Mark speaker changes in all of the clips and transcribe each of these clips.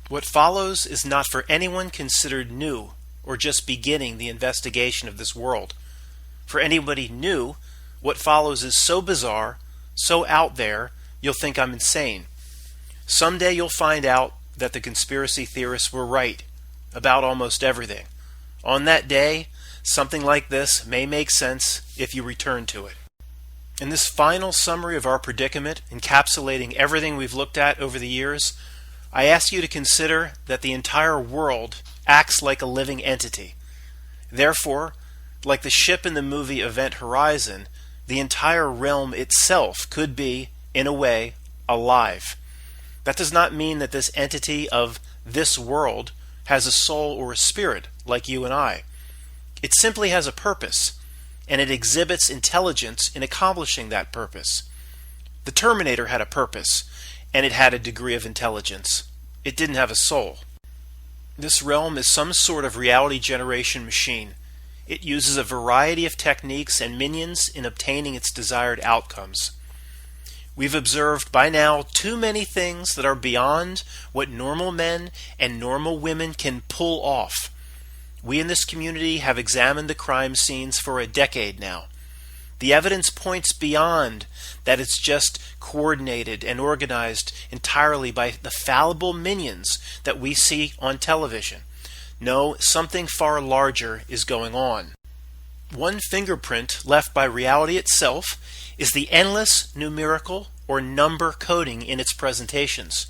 Speaker 1: What follows is not for anyone considered new or just beginning the investigation of this world. For anybody new, what follows is so bizarre, so out there, you'll think I'm insane. Someday you'll find out that the conspiracy theorists were right about almost everything. On that day, something like this may make sense if you return to it. In this final summary of our predicament, encapsulating everything we've looked at over the years, I ask you to consider that the entire world acts like a living entity. Therefore, like the ship in the movie Event Horizon, the entire realm itself could be, in a way, alive. That does not mean that this entity of this world has a soul or a spirit like you and I. It simply has a purpose, and it exhibits intelligence in accomplishing that purpose. The Terminator had a purpose, and it had a degree of intelligence. It didn't have a soul. This realm is some sort of reality generation machine. It uses a variety of techniques and minions in obtaining its desired outcomes. We've observed by now too many things that are beyond what normal men and normal women can pull off. We in this community have examined the crime scenes for a decade now. The evidence points beyond that it's just coordinated and organized entirely by the fallible minions that we see on television. No, something far larger is going on. One fingerprint left by reality itself is the endless numerical or number coding in its presentations.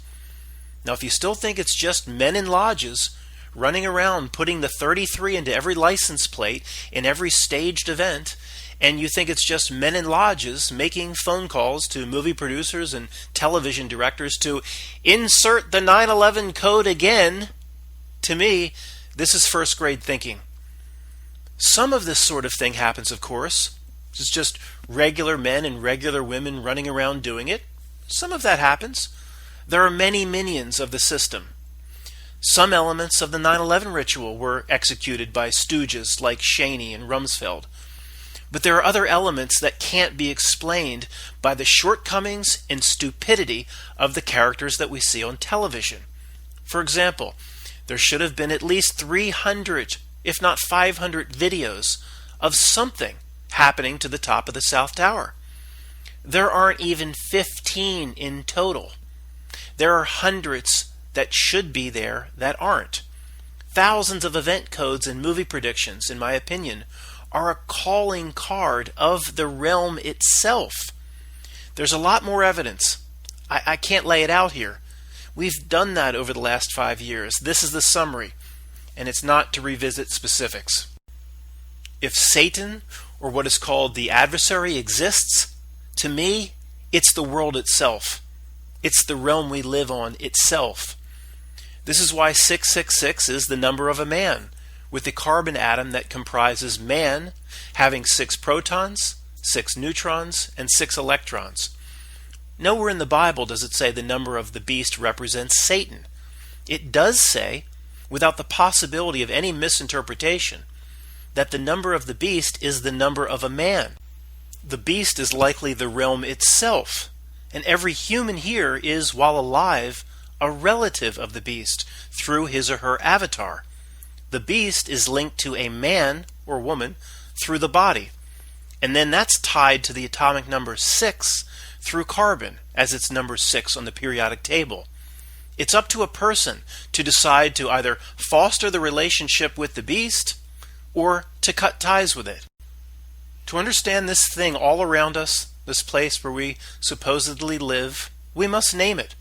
Speaker 1: Now, if you still think it's just men in lodges running around putting the 33 into every license plate in every staged event, and you think it's just men in lodges making phone calls to movie producers and television directors to insert the 9/11 code again, to me, this is first grade thinking. Some of this sort of thing happens, of course. It's just regular men and regular women running around doing it. Some of that happens. There are many minions of the system. Some elements of the 9/11 ritual were executed by stooges like Cheney and Rumsfeld. But there are other elements that can't be explained by the shortcomings and stupidity of the characters that we see on television. For example, there should have been at least 300, if not 500 videos of something happening to the top of the South Tower. There aren't even 15 in total. There are hundreds that should be there that aren't. Thousands of event codes and movie predictions, in my opinion, are a calling card of the realm itself. There's a lot more evidence. I can't lay it out here. We've done that over the last 5 years. This is the summary, and it's not to revisit specifics. If Satan, or what is called the adversary, exists, to me, it's the world itself. It's the realm we live on itself. This is why 666 is the number of a man, with the carbon atom that comprises man having 6 protons, 6 neutrons, and 6 electrons. Nowhere in the Bible does it say the number of the beast represents Satan. It does say, without the possibility of any misinterpretation, that the number of the beast is the number of a man. The beast is likely the realm itself, and every human here is, while alive, a relative of the beast through his or her avatar. The beast is linked to a man or woman through the body, and then that's tied to the atomic number 6 through carbon as its number 6 on the periodic table. It's up to a person to decide to either foster the relationship with the beast or to cut ties with it. To understand this thing all around us, this place where we supposedly live, we must name it,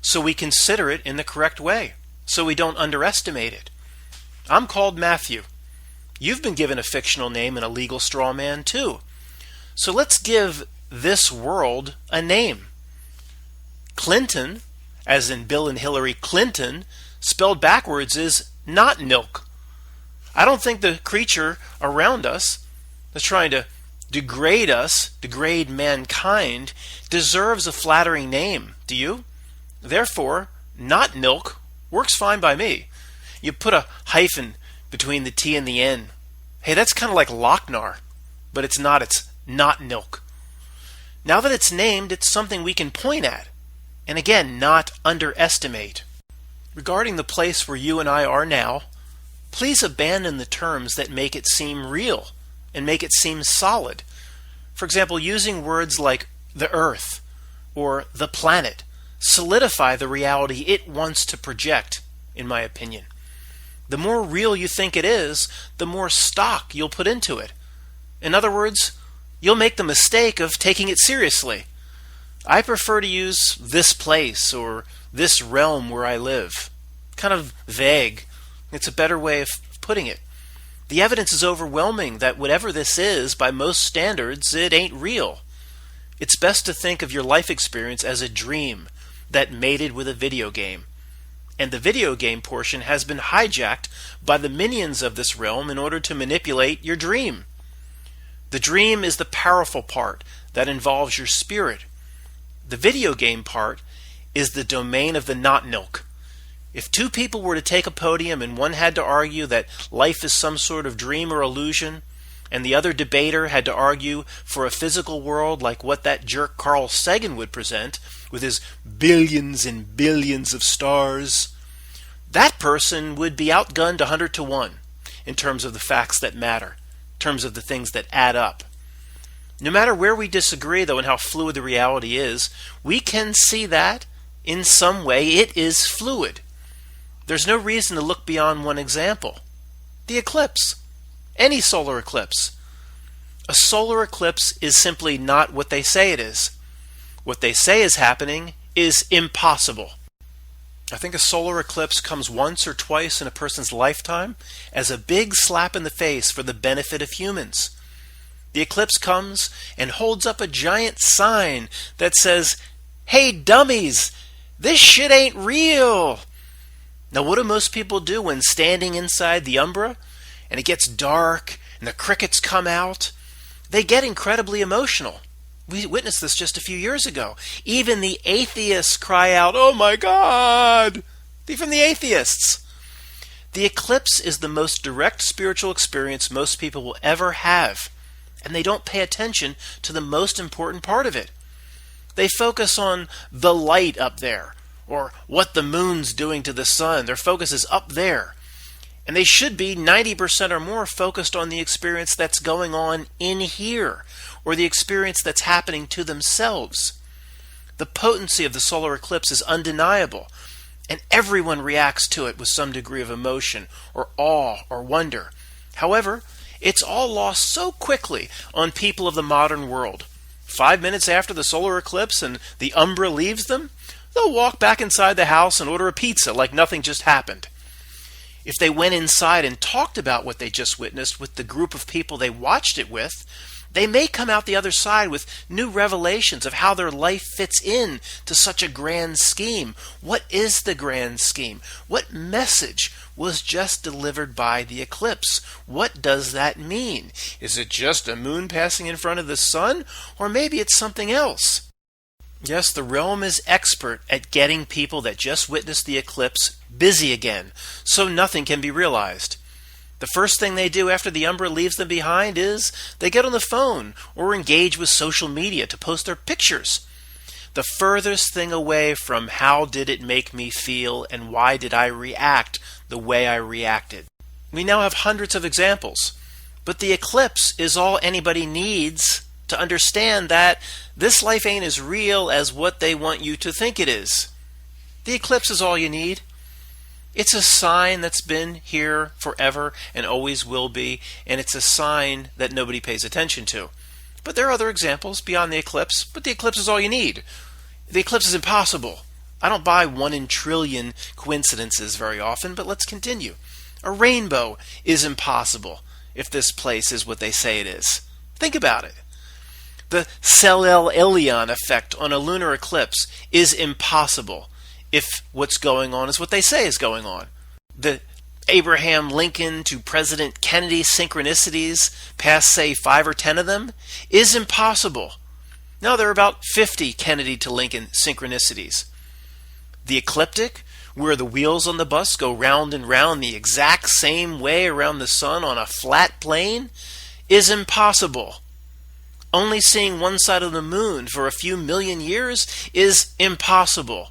Speaker 1: so we consider it in the correct way, so we don't underestimate it. I'm called Matthew. You've been given a fictional name and a legal straw man too. So let's give this world a name. Clinton, as in Bill and Hillary Clinton, spelled backwards is Not-Nilc. I don't think the creature around us that's trying to degrade us, degrade mankind, deserves a flattering name. Do you? Therefore, Not-Nilc works fine by me. You put a hyphen between the T and the N. Hey, that's kind of like Loc-nar, but it's not. It's Not-Nilc. Now that it's named, it's something we can point at, and again, not underestimate. Regarding the place where you and I are now, please abandon the terms that make it seem real and make it seem solid. For example, using words like the earth or the planet solidify the reality it wants to project, in my opinion. The more real you think it is, the more stock you'll put into it. In other words, you'll make the mistake of taking it seriously. I prefer to use this place or this realm where I live. Kind of vague. It's a better way of putting it. The evidence is overwhelming that whatever this is, by most standards, it ain't real. It's best to think of your life experience as a dream that mated with a video game. And the video game portion has been hijacked by the minions of this realm in order to manipulate your dream. The dream is the powerful part that involves your spirit. The video game part is the domain of the Not-Nilc. If two people were to take a podium and one had to argue that life is some sort of dream or illusion, and the other debater had to argue for a physical world like what that jerk Carl Sagan would present, with his billions and billions of stars, that person would be outgunned 100 to 1 in terms of the facts that matter, in terms of the things that add up. No matter where we disagree, though, and how fluid the reality is, we can see that, in some way, it is fluid. There's no reason to look beyond one example. The eclipse. Any solar eclipse. A solar eclipse is simply not what they say it is. What they say is happening is impossible. I think a solar eclipse comes once or twice in a person's lifetime as a big slap in the face for the benefit of humans. The eclipse comes and holds up a giant sign that says, "Hey dummies, this shit ain't real." Now what do most people do when standing inside the umbra and it gets dark and the crickets come out? They get incredibly emotional. We witnessed this just a few years ago. Even the atheists cry out, "Oh my God!" Even the atheists. The eclipse is the most direct spiritual experience most people will ever have, and they don't pay attention to the most important part of it. They focus on the light up there, or what the moon's doing to the sun. Their focus is up there. And they should be 90% or more focused on the experience that's going on in here, or the experience that's happening to themselves. The potency of the solar eclipse is undeniable, and everyone reacts to it with some degree of emotion, or awe, or wonder. However, it's all lost so quickly on people of the modern world. 5 minutes after the solar eclipse and the umbra leaves them, they'll walk back inside the house and order a pizza like nothing just happened. If they went inside and talked about what they just witnessed with the group of people they watched it with, they may come out the other side with new revelations of how their life fits in to such a grand scheme. What is the grand scheme? What message was just delivered by the eclipse? What does that mean? Is it just a moon passing in front of the sun? Or maybe it's something else? Yes, the realm is expert at getting people that just witnessed the eclipse busy again, so nothing can be realized. The first thing they do after the umbra leaves them behind is they get on the phone or engage with social media to post their pictures. The furthest thing away from how did it make me feel and why did I react the way I reacted. We now have hundreds of examples, but the eclipse is all anybody needs to understand that this life ain't as real as what they want you to think it is. The eclipse is all you need. It's a sign that's been here forever and always will be, and it's a sign that nobody pays attention to. But there are other examples beyond the eclipse, but the eclipse is all you need. The eclipse is impossible. I don't buy 1 in trillion coincidences very often, but let's continue. A rainbow is impossible if this place is what they say it is. Think about it. The Celel-Elyon effect on a lunar eclipse is impossible if what's going on is what they say is going on. The Abraham Lincoln to President Kennedy synchronicities, past say 5 or 10 of them, is impossible. Now there are about 50 Kennedy to Lincoln synchronicities. The ecliptic, where the wheels on the bus go round and round the exact same way around the sun on a flat plane, is impossible. Only seeing one side of the moon for a few million years is impossible.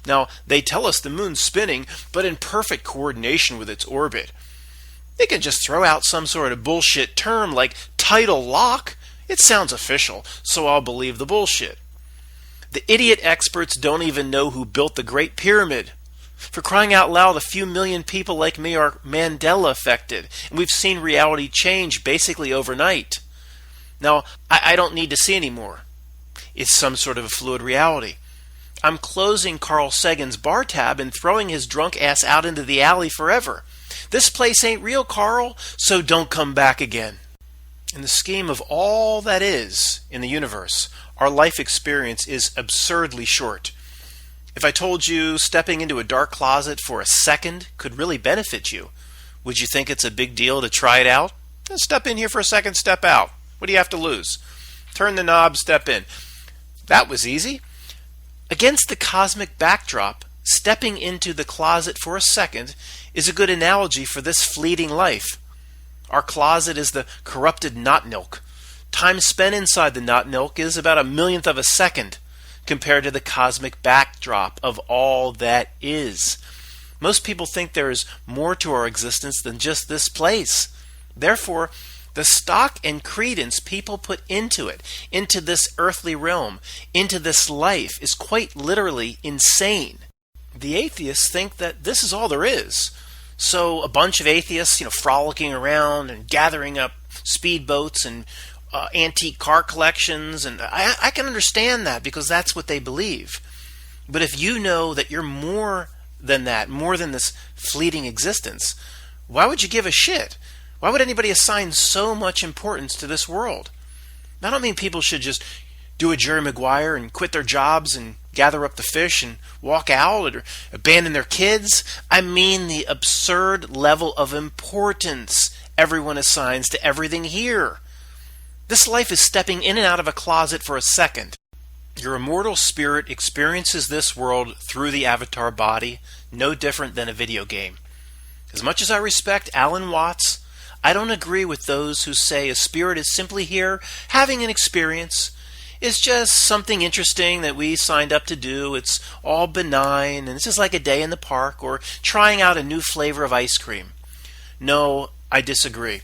Speaker 1: Now, they tell us the moon's spinning, but in perfect coordination with its orbit. They can just throw out some sort of bullshit term like tidal lock. It sounds official, so I'll believe the bullshit. The idiot experts don't even know who built the Great Pyramid. For crying out loud, a few million people like me are Mandela affected, and we've seen reality change basically overnight. Now, I don't need to see anymore. It's some sort of a fluid reality. I'm closing Carl Sagan's bar tab and throwing his drunk ass out into the alley forever. This place ain't real, Carl, so don't come back again. In the scheme of all that is in the universe, our life experience is absurdly short. If I told you stepping into a dark closet for a second could really benefit you, would you think it's a big deal to try it out? Step in here for a second, step out. What do you have to lose? Turn the knob, step in. That was easy. Against the cosmic backdrop, stepping into the closet for a second is a good analogy for this fleeting life. Our closet is the corrupted Not-Nilc. Time spent inside the Not-Nilc is about a millionth of a second compared to the cosmic backdrop of all that is. Most people think there is more to our existence than just this place. Therefore, the stock and credence people put into it, into this earthly realm, into this life, is quite literally insane. The atheists think that this is all there is. So a bunch of atheists, frolicking around and gathering up speedboats and antique car collections, and I can understand that because that's what they believe. But if you know that you're more than that, more than this fleeting existence, why would you give a shit? Why would anybody assign so much importance to this world? I don't mean people should just do a Jerry Maguire and quit their jobs and gather up the fish and walk out or abandon their kids. I mean the absurd level of importance everyone assigns to everything here. This life is stepping in and out of a closet for a second. Your immortal spirit experiences this world through the avatar body, no different than a video game. As much as I respect Alan Watts, I don't agree with those who say a spirit is simply here having an experience. It's just something interesting that we signed up to do. It's all benign, and it's just like a day in the park or trying out a new flavor of ice cream. No, I disagree.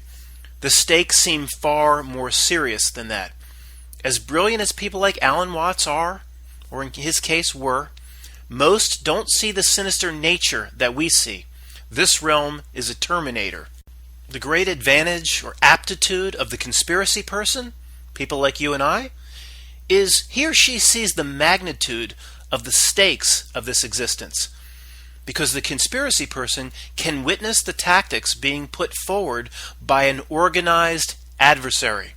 Speaker 1: The stakes seem far more serious than that. As brilliant as people like Alan Watts are, or in his case were, most don't see the sinister nature that we see. This realm is a terminator. The great advantage or aptitude of the conspiracy person, people like you and I, is he or she sees the magnitude of the stakes of this existence. Because the conspiracy person can witness the tactics being put forward by an organized adversary.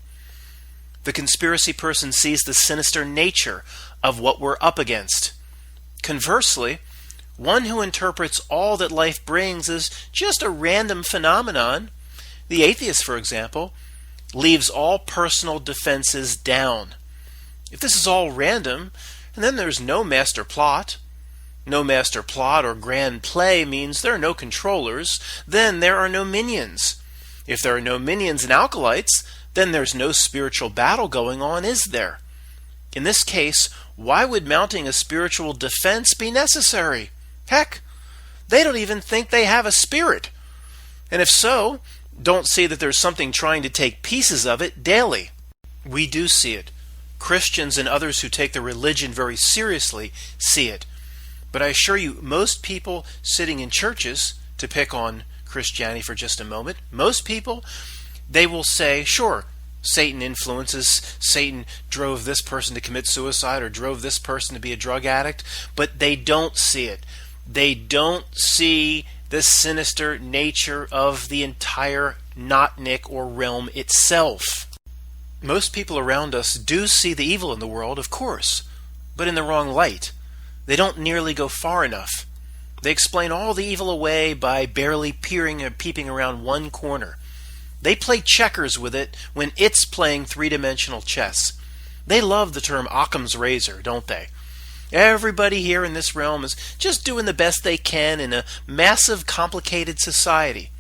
Speaker 1: The conspiracy person sees the sinister nature of what we're up against. Conversely, one who interprets all that life brings as just a random phenomenon, the atheist, for example, leaves all personal defenses down. If this is all random, then there's no master plot. No master plot or grand play means there are no controllers, then there are no minions. If there are no minions and alkalites, then there's no spiritual battle going on, is there? In this case, why would mounting a spiritual defense be necessary? Heck, they don't even think they have a spirit. And if so, don't see that there's something trying to take pieces of it daily. We do see it. Christians and others who take their religion very seriously see it. But I assure you, most people sitting in churches, to pick on Christianity for just a moment, most people, they will say, sure, Satan influences, Satan drove this person to commit suicide or drove this person to be a drug addict, but they don't see it. They don't see the sinister nature of the entire Not-Nilc or realm itself. Most people around us do see the evil in the world, of course, but in the wrong light. They don't nearly go far enough. They explain all the evil away by barely peering or peeping around one corner. They play checkers with it when it's playing three-dimensional chess. They love the term Occam's razor, don't they? Everybody here in this realm is just doing the best they can in a massive, complicated society.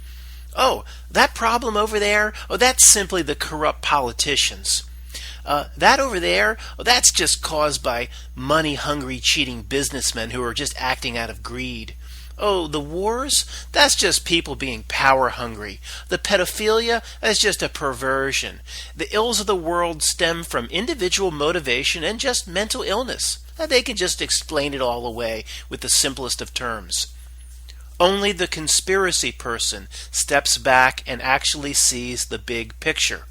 Speaker 1: Oh, that problem over there? Oh, that's simply the corrupt politicians. That over there, that's just caused by money-hungry, cheating businessmen who are just acting out of greed. Oh, the wars? That's just people being power-hungry. The pedophilia is just a perversion. The ills of the world stem from individual motivation and just mental illness. They can just explain it all away with the simplest of terms. Only the conspiracy person steps back and actually sees the big picture.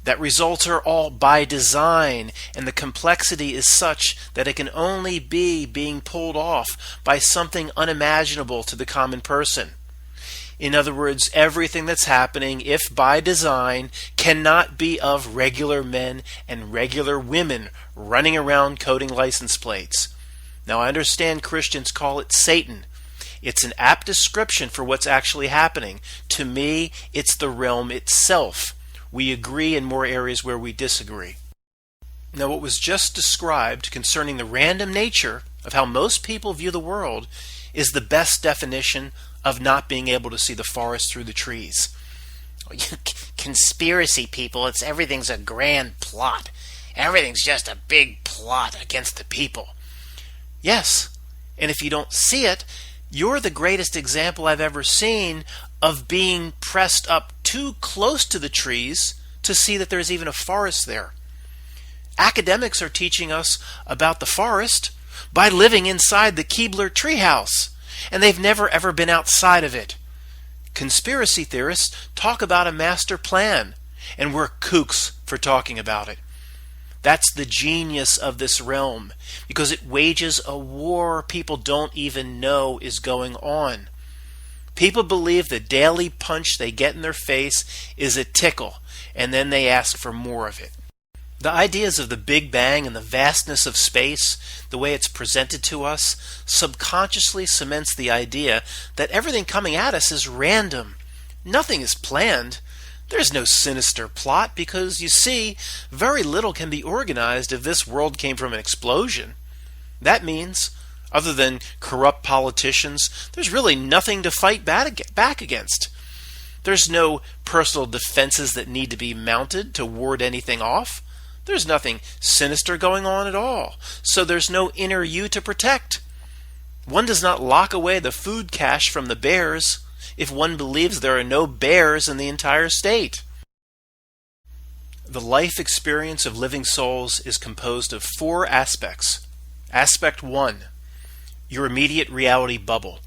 Speaker 1: That results are all by design, and the complexity is such that it can only be being pulled off by something unimaginable to the common person. In other words, everything that's happening, if by design, cannot be of regular men and regular women running around coding license plates. Now, I understand Christians call it Satan. It's an apt description for what's actually happening. To me, it's the realm itself. We agree in more areas where we disagree. Now, what was just described concerning the random nature of how most people view the world is the best definition of not being able to see the forest through the trees. Conspiracy people, everything's a grand plot. Everything's just a big plot against the people. Yes, and if you don't see it, you're the greatest example I've ever seen of being pressed up too close to the trees to see that there's even a forest there. Academics are teaching us about the forest by living inside the Keebler treehouse, and they've never ever been outside of it. Conspiracy theorists talk about a master plan, and we're kooks for talking about it. That's the genius of this realm, because it wages a war people don't even know is going on. People believe the daily punch they get in their face is a tickle, and then they ask for more of it. The ideas of the Big Bang and the vastness of space, the way it's presented to us, subconsciously cements the idea that everything coming at us is random. Nothing is planned. There's no sinister plot because, you see, very little can be organized if this world came from an explosion. That means, other than corrupt politicians, there's really nothing to fight back against. There's no personal defenses that need to be mounted to ward anything off. There's nothing sinister going on at all, so there's no inner you to protect. One does not lock away the food cache from the bears if one believes there are no bears in the entire state. The life experience of living souls is composed of 4 aspects. Aspect 1, your immediate reality bubble.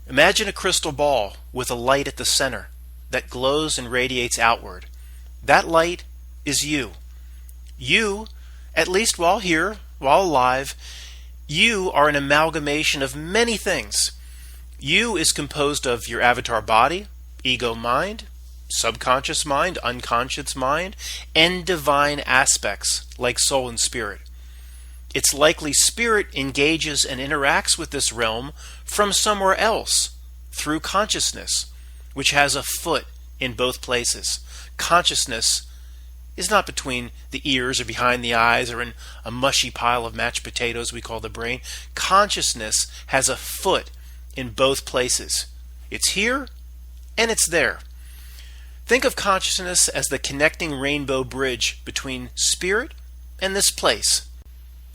Speaker 1: Imagine a crystal ball with a light at the center that glows and radiates outward. That light is you. You, at least while here, while alive, you are an amalgamation of many things. You is composed of your avatar body, ego mind, subconscious mind, unconscious mind, and divine aspects like soul and spirit. It's likely spirit engages and interacts with this realm from somewhere else through consciousness, which has a foot in both places. Consciousness is not between the ears or behind the eyes or in a mushy pile of mashed potatoes we call the brain. Consciousness has a foot in both places. It's here and it's there. Think of consciousness as the connecting rainbow bridge between spirit and this place.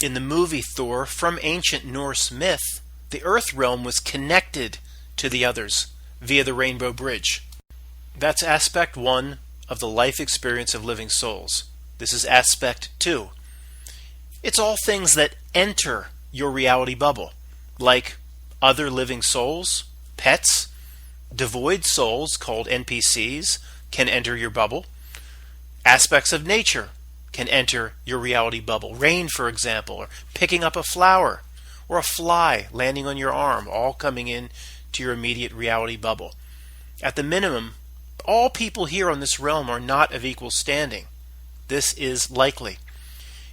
Speaker 1: In the movie Thor, from ancient Norse myth, the earth realm was connected to the others via the rainbow bridge. That's aspect 1 of the life experience of living souls. This is aspect 2. It's all things that enter your reality bubble, like other living souls, pets, devoid souls called NPCs can enter your bubble. Aspects of nature can enter your reality bubble. Rain, for example, or picking up a flower, or a fly landing on your arm, all coming in to your immediate reality bubble. At the minimum, all people here on this realm are not of equal standing. This is likely.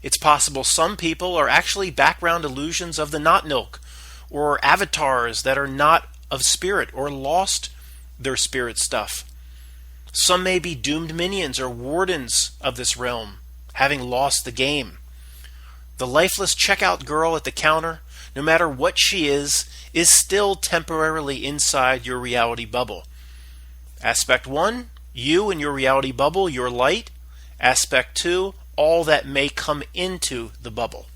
Speaker 1: It's possible some people are actually background illusions of the Not-Nilc, or avatars that are not of spirit or lost their spirit stuff. Some may be doomed minions or wardens of this realm, having lost the game. The lifeless checkout girl at the counter, no matter what she is still temporarily inside your reality bubble. Aspect 1, you and your reality bubble, your light. Aspect 2, all that may come into the bubble.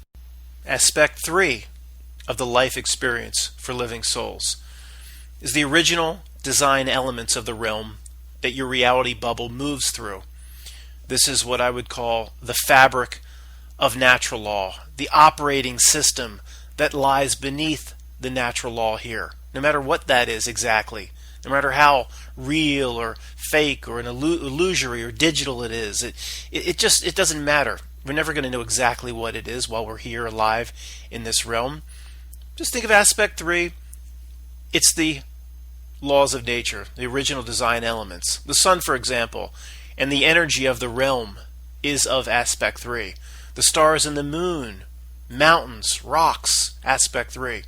Speaker 1: Aspect 3 of the life experience for living souls is the original design elements of the realm that your reality bubble moves through. This is what I would call the fabric of natural law, the operating system that lies beneath the natural law here, no matter what that is exactly, no matter how real or fake or an illusory or digital it is. It doesn't matter. We're never going to know exactly what it is while we're here alive in this realm. Just think of aspect 3. It's the laws of nature, the original design elements. The sun, for example, and the energy of the realm is of aspect 3. The stars and the moon, mountains, rocks, aspect 3.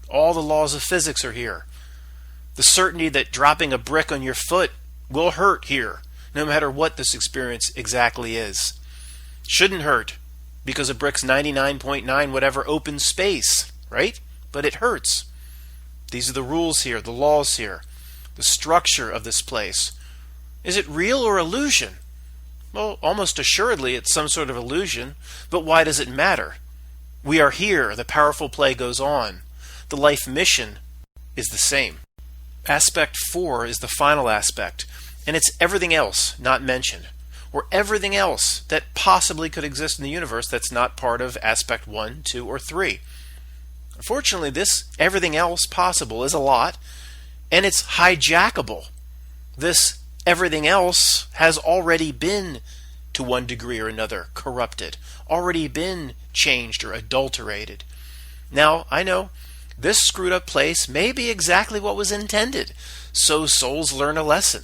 Speaker 1: All the laws of physics are here. The certainty that dropping a brick on your foot will hurt here, no matter what this experience exactly is. Shouldn't hurt, because a brick's 99.9 whatever open space, right? But it hurts. These are the rules here, the laws here, the structure of this place. Is it real or illusion? Well, almost assuredly it's some sort of illusion, but why does it matter? We are here, the powerful play goes on. The life mission is the same. Aspect 4 is the final aspect, and it's everything else not mentioned, or everything else that possibly could exist in the universe that's not part of aspect 1, 2, or 3. Unfortunately, this everything else possible is a lot, and it's hijackable. This everything else has already been, to one degree or another, corrupted, already been changed or adulterated. Now, I know, this screwed up place may be exactly what was intended, so souls learn a lesson.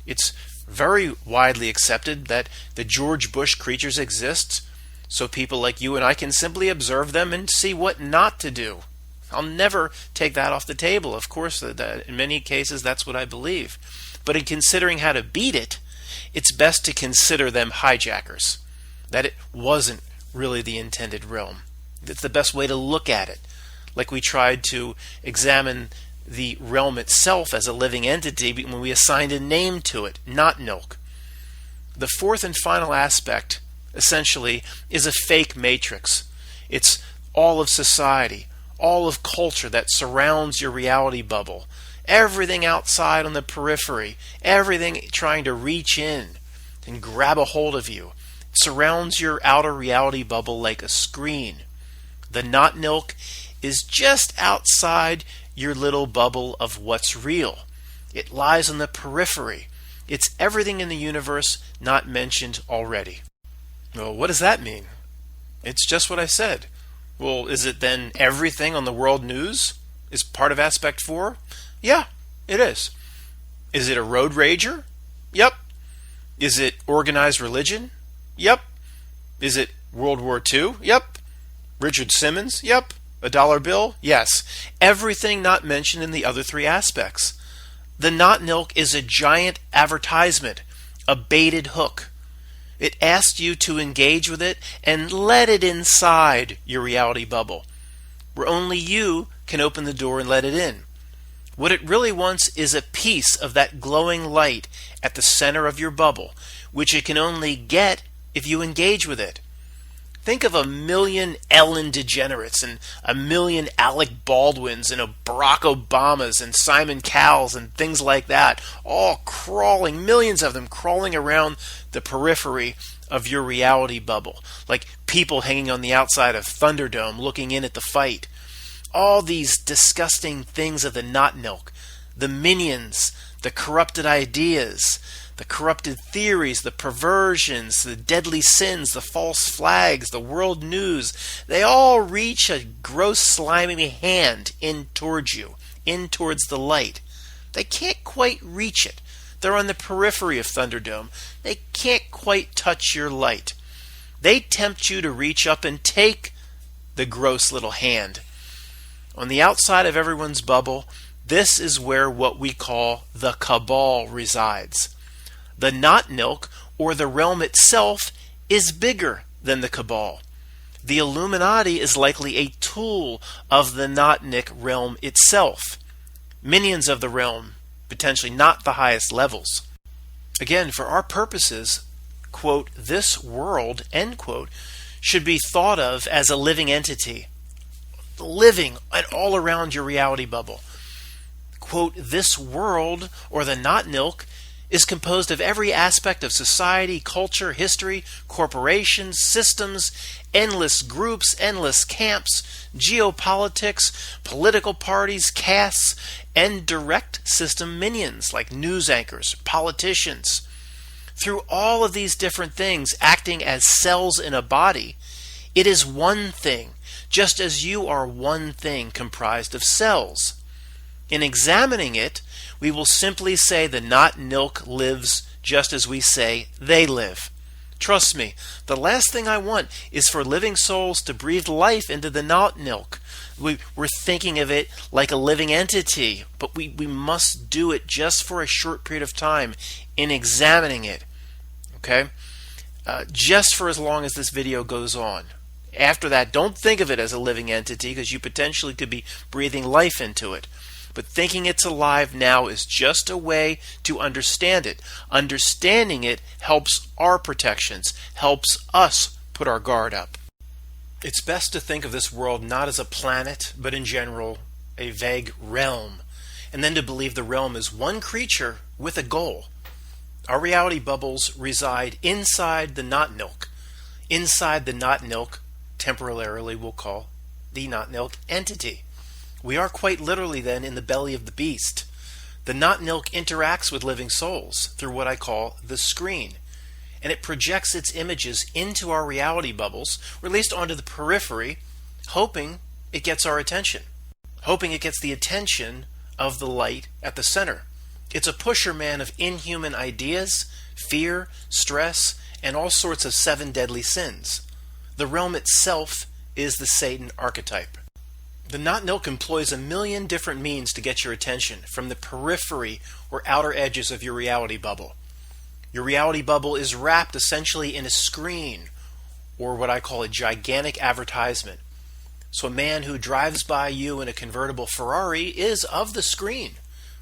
Speaker 1: It's very widely accepted that the George Bush creatures exist, so people like you and I can simply observe them and see what not to do. I'll never take that off the table. Of course, in many cases, that's what I believe. But in considering how to beat it, it's best to consider them hijackers, that it wasn't really the intended realm. It's the best way to look at it. Like we tried to examine the realm itself as a living entity when we assigned a name to it, Not-Nilc. The fourth and final aspect, essentially, is a fake matrix. It's all of society, all of culture that surrounds your reality bubble. Everything outside on the periphery, everything trying to reach in and grab a hold of you. It surrounds your outer reality bubble like a screen. The Not-Nilc is just outside your little bubble of what's real. It lies on the periphery. It's everything in the universe not mentioned already. Well, what does that mean? It's just what I said. Well, is it then everything on the world news is part of aspect 4? Yeah, it is. Is it a road rager? Yep. Is it organized religion? Yep. Is it World War II? Yep. Richard Simmons? Yep. A dollar bill? Yes. Everything not mentioned in the other 3 aspects. The Not-Nilc is a giant advertisement, a baited hook. It asks you to engage with it and let it inside your reality bubble, where only you can open the door and let it in. What it really wants is a piece of that glowing light at the center of your bubble, which it can only get if you engage with it. Think of a million Ellen DeGeneres and a million Alec Baldwins and a Barack Obamas and Simon Cowells and things like that, all crawling, millions of them crawling around the periphery of your reality bubble, like people hanging on the outside of Thunderdome looking in at the fight. All these disgusting things of the Not-Nilc, the minions, the corrupted ideas, the corrupted theories, the perversions, the deadly sins, the false flags, the world news, they all reach a gross slimy hand in towards you, in towards the light. They can't quite reach it. They're on the periphery of Thunderdome. They can't quite touch your light. They tempt you to reach up and take the gross little hand. On the outside of everyone's bubble, this is where what we call the cabal resides. The Not-Nilc, or the realm itself, is bigger than the cabal. The Illuminati is likely a tool of the Not-Nilc realm itself. Minions of the realm, potentially not the highest levels. Again, for our purposes, quote, this world, end quote, should be thought of as a living entity, living all around your reality bubble. Quote, this world, or the Not-Nilc, is composed of every aspect of society, culture, history, corporations, systems, endless groups, endless camps, geopolitics, political parties, castes, and direct system minions like news anchors, politicians. Through all of these different things acting as cells in a body, it is one thing, just as you are one thing comprised of cells. In examining it, we will simply say the Not-Nilc lives just as we say they live. Trust me, the last thing I want is for living souls to breathe life into the Not-Nilc. We're thinking of it like a living entity, but we must do it just for a short period of time in examining it. Okay? Just for as long as this video goes on. After that, don't think of it as a living entity because you potentially could be breathing life into it. But thinking it's alive now is just a way to understand it. Understanding it helps our protections, helps us put our guard up. It's best to think of this world not as a planet, but in general, a vague realm. And then to believe the realm is one creature with a goal. Our reality bubbles reside inside the Not-Nilc. Inside the Not-Nilc, temporarily we'll call the Not-Nilc entity. We are quite literally then in the belly of the beast. The Not-Nilc interacts with living souls through what I call the screen, and it projects its images into our reality bubbles, or at least onto the periphery, hoping it gets our attention, hoping it gets the attention of the light at the center. It's a pusherman of inhuman ideas, fear, stress, and all sorts of 7 deadly sins. The realm itself is the Satan archetype. The Not-Nilc employs a million different means to get your attention from the periphery or outer edges of your reality bubble. Your reality bubble is wrapped essentially in a screen, or what I call a gigantic advertisement. So a man who drives by you in a convertible Ferrari is of the screen.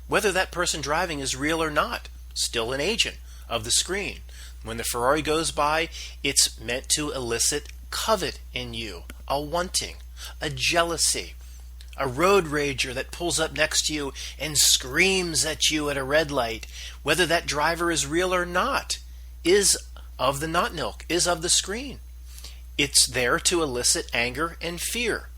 Speaker 1: Whether that person driving is real or not, still an agent of the screen. When the Ferrari goes by, it's meant to elicit covet in you, a wanting, a jealousy, a road rager that pulls up next to you and screams at you at a red light, whether that driver is real or not, is of the Not-Nilc, is of the screen. It's there to elicit anger and fear.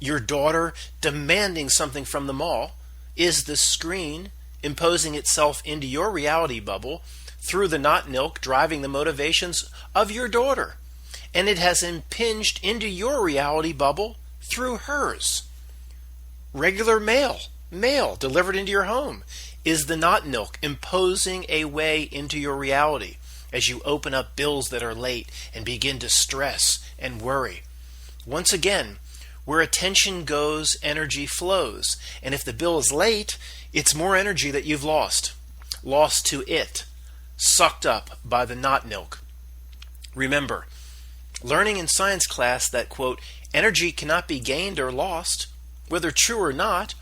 Speaker 1: Your daughter demanding something from the mall is the screen imposing itself into your reality bubble through the Not-Nilc driving the motivations of your daughter. And it has impinged into your reality bubble through hers. Regular mail delivered into your home is the Not-Nilc imposing a way into your reality as you open up bills that are late and begin to stress and worry. Once again, where attention goes, energy flows. And if the bill is late, it's more energy that you've lost to it, sucked up by the Not-Nilc. Remember, learning in science class that, quote, energy cannot be gained or lost, whether true or not,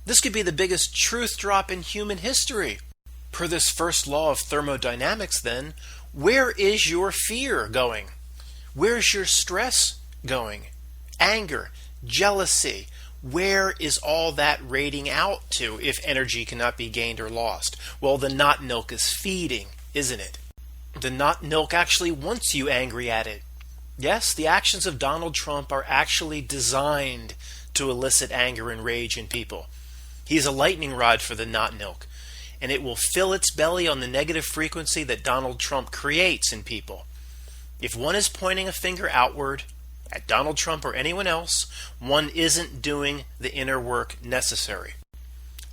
Speaker 1: this could be the biggest truth drop in human history. Per this first law of thermodynamics, then, where is your fear going? Where's your stress going? Anger, jealousy, where is all that rating out to if energy cannot be gained or lost? Well, the Not-Nilc is feeding, isn't it? The Not-Nilc actually wants you angry at it. Yes, the actions of Donald Trump are actually designed to elicit anger and rage in people. He's a lightning rod for the Not-Nilc, and it will fill its belly on the negative frequency that Donald Trump creates in people. If one is pointing a finger outward at Donald Trump or anyone else, one isn't doing the inner work necessary.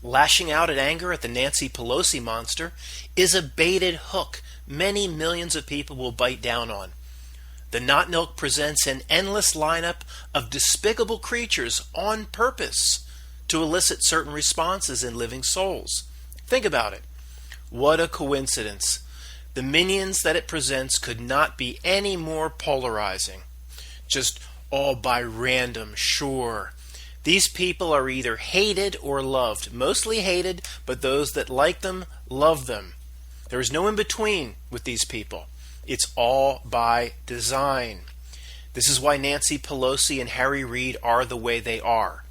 Speaker 1: Lashing out at anger at the Nancy Pelosi monster is a baited hook many millions of people will bite down on. The Not-Nilc presents an endless lineup of despicable creatures on purpose to elicit certain responses in living souls. Think about it. What a coincidence. The minions that it presents could not be any more polarizing. Just all by random, sure. These people are either hated or loved. Mostly hated, but those that like them, love them. There is no in-between with these people. It's all by design. This is why Nancy Pelosi and Harry Reid are the way they are.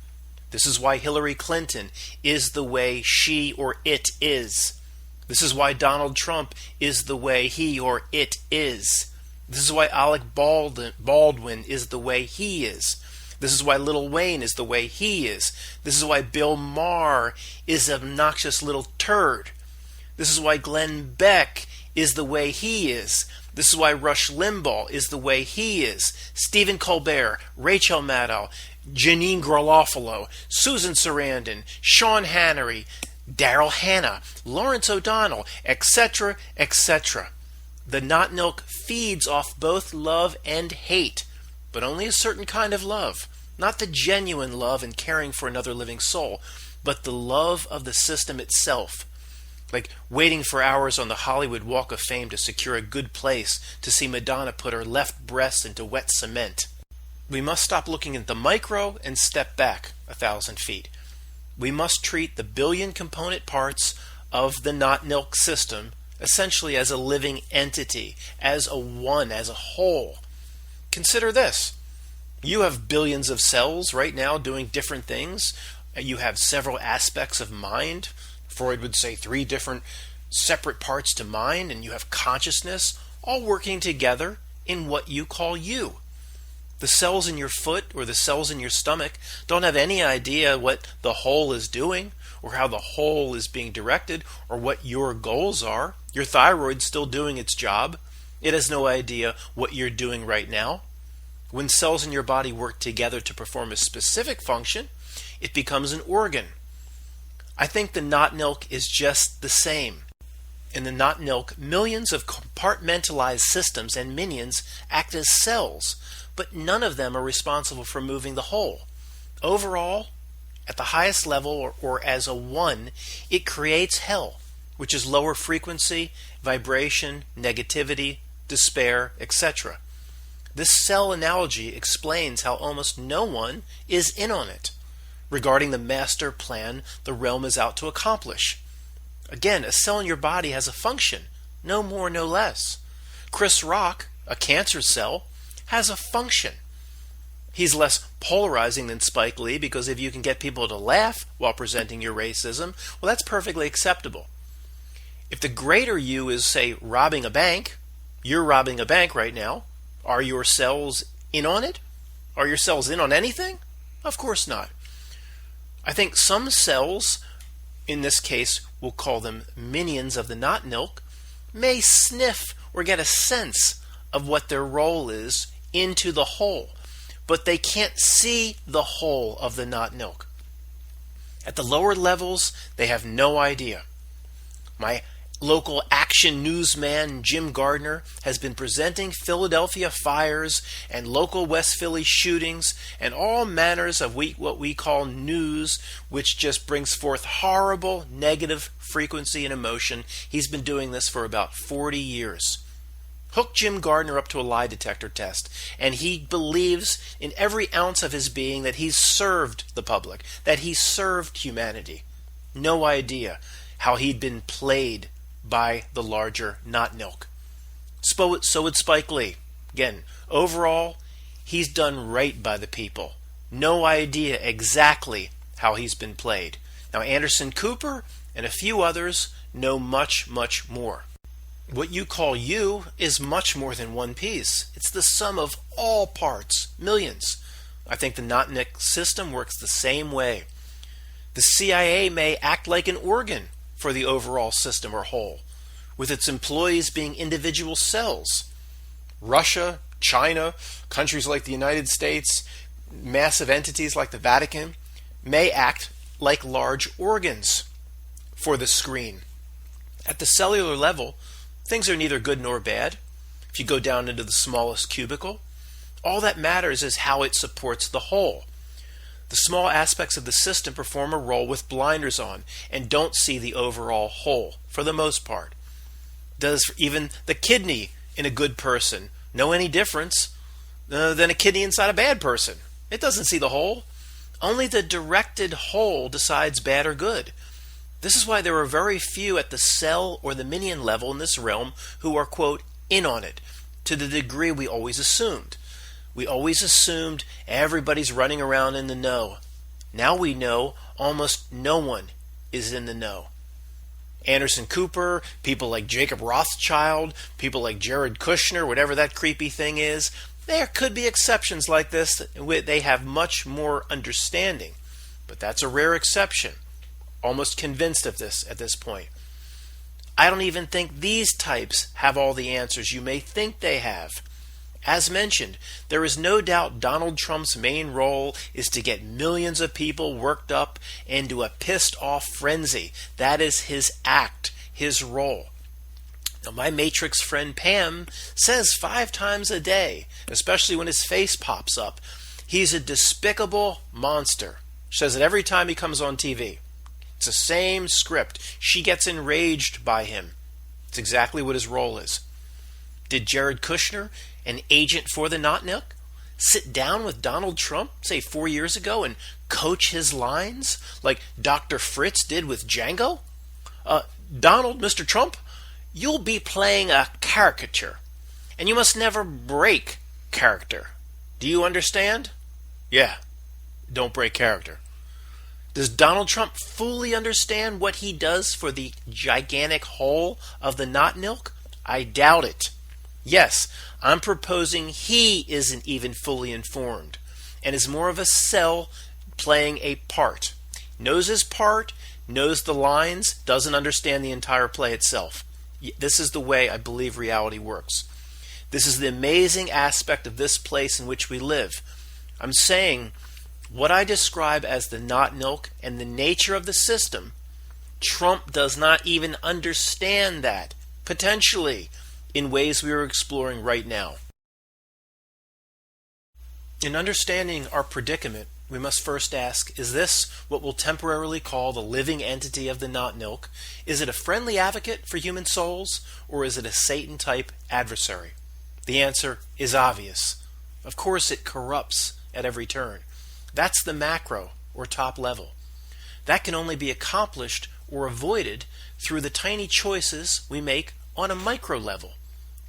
Speaker 1: This is why Hillary Clinton is the way she or it is. This is why Donald Trump is the way he or it is. This is why Alec Baldwin is the way he is. This is why Lil Wayne is the way he is. This is why Bill Maher is an obnoxious little turd. This is why Glenn Beck is the way he is. This is why Rush Limbaugh is the way he is. Stephen Colbert, Rachel Maddow, Janine Garofalo, Susan Sarandon, Sean Hannity, Daryl Hannah, Lawrence O'Donnell, etc., etc. The Not-Nilc feeds off both love and hate, but only a certain kind of love. Not the genuine love and caring for another living soul, but the love of the system itself. Like waiting for hours on the Hollywood Walk of Fame to secure a good place to see Madonna put her left breast into wet cement. We must stop looking at the micro and step back 1,000 feet. We must treat the billion component parts of the Not-Nilc system essentially as a living entity, as a one, as a whole. Consider this. You have billions of cells right now doing different things. You have several aspects of mind. Freud would say 3 different separate parts to mind, and you have consciousness all working together in what you call you. The cells in your foot or the cells in your stomach don't have any idea what the whole is doing or how the whole is being directed or what your goals are. Your thyroid's still doing its job. It has no idea what you're doing right now. When cells in your body work together to perform a specific function, it becomes an organ. I think the Not-Nilc is just the same. In the Not-Nilc, millions of compartmentalized systems and minions act as cells, but none of them are responsible for moving the whole. Overall, at the highest level or as a one, it creates hell, which is lower frequency, vibration, negativity, despair, etc. This cell analogy explains how almost no one is in on it regarding the master plan the realm is out to accomplish. Again, a cell in your body has a function, no more, no less. Chris Rock, a cancer cell, has a function. He's less polarizing than Spike Lee because if you can get people to laugh while presenting your racism, well, that's perfectly acceptable. If the greater you is, say, robbing a bank, you're robbing a bank right now. Are your cells in on it? Are your cells in on anything? Of course not. I think some cells, in this case we'll call them minions of the Not-Nilc, may sniff or get a sense of what their role is into the whole, but they can't see the whole of the Not-Nilc. At the lower levels, they have no idea. My local action newsman Jim Gardner has been presenting Philadelphia fires and local West Philly shootings and all manners of what we call news, which just brings forth horrible negative frequency and emotion. He's been doing this for about 40 years. Hook Jim Gardner up to a lie detector test, and he believes in every ounce of his being that he's served the public, that he served humanity. No idea how he'd been played by the larger Not-Nilc. So would Spike Lee. Again, overall, he's done right by the people. No idea exactly how he's been played. Now, Anderson Cooper and a few others know much, much more. What you call you is much more than one piece. It's the sum of all parts, millions. I think the Not-Nilc system works the same way. The CIA may act like an organ for the overall system or whole, with its employees being individual cells. Russia, China, countries like the United States, massive entities like the Vatican may act like large organs for the screen. At the cellular level, things are neither good nor bad. If you go down into the smallest cubicle, all that matters is how it supports the whole. The small aspects of the system perform a role with blinders on and don't see the overall whole, for the most part. Does even the kidney in a good person know any difference than a kidney inside a bad person? It doesn't see the whole. Only the directed whole decides bad or good. This is why there are very few at the cell or the minion level in this realm who are, quote, in on it to the degree we always assumed. We always assumed everybody's running around in the know. Now we know almost no one is in the know. Anderson Cooper, people like Jacob Rothschild, people like Jared Kushner, whatever that creepy thing is, there could be exceptions like this. They have much more understanding. But that's a rare exception. Almost convinced of this at this point. I don't even think these types have all the answers you may think they have. As mentioned, there is no doubt Donald Trump's main role is to get millions of people worked up into a pissed off frenzy. That is his act, his role. Now, my Matrix friend Pam says 5 times a day, especially when his face pops up, he's a despicable monster. She says it every time he comes on TV. It's the same script. She gets enraged by him. It's exactly what his role is. Did Jared Kushner, an agent for the Not-Nilc, sit down with Donald Trump, say 4 years ago, and coach his lines like Dr. Fritz did with Django? Donald, Mr. Trump, you'll be playing a caricature, and you must never break character. Do you understand? Yeah, don't break character. Does Donald Trump fully understand what he does for the gigantic whole of the Not-Nilc? I doubt it. Yes, I'm proposing he isn't even fully informed and is more of a cell playing a part. Knows his part, knows the lines, doesn't understand the entire play itself. This is the way I believe reality works. This is the amazing aspect of this place in which we live. I'm saying what I describe as the Not-Nilc and the nature of the system, Trump does not even understand that, potentially, in ways we are exploring right now. In understanding our predicament, we must first ask, is this what we'll temporarily call the living entity of the Not-Nilc? Is it a friendly advocate for human souls, or is it a Satan-type adversary? The answer is obvious. Of course it corrupts at every turn. That's the macro, or top level. That can only be accomplished or avoided through the tiny choices we make on a micro level.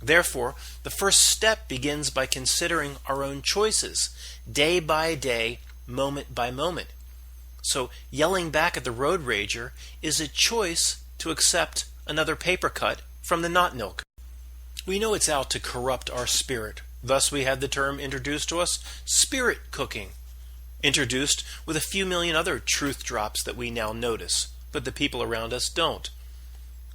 Speaker 1: Therefore, the first step begins by considering our own choices, day by day, moment by moment. So, yelling back at the road rager is a choice to accept another paper cut from the Not-Nilc. We know it's out to corrupt our spirit. Thus we had the term introduced to us, spirit cooking. Introduced with a few million other truth drops that we now notice, but the people around us don't.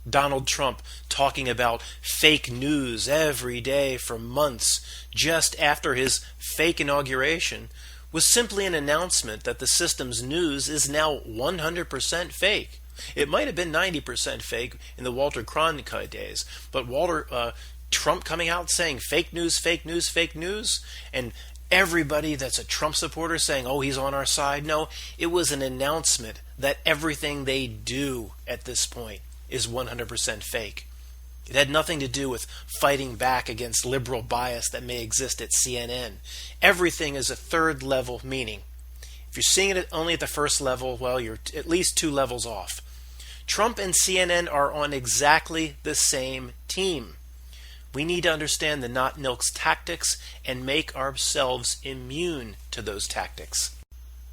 Speaker 1: Donald Trump talking about fake news every day for months just after his fake inauguration was simply an announcement that the system's news is now 100% fake. It might have been 90% fake in the Walter Cronkite days, but Trump coming out saying fake news, fake news, fake news, and everybody that's a Trump supporter saying, oh, he's on our side. No, it was an announcement that everything they do at this point is 100% fake. It had nothing to do with fighting back against liberal bias that may exist at CNN. Everything is a third level meaning. If you're seeing it only at the first level, well, you're at least 2 levels off. Trump and CNN are on exactly the same team. We need to understand the Not-Nilc's tactics and make ourselves immune to those tactics.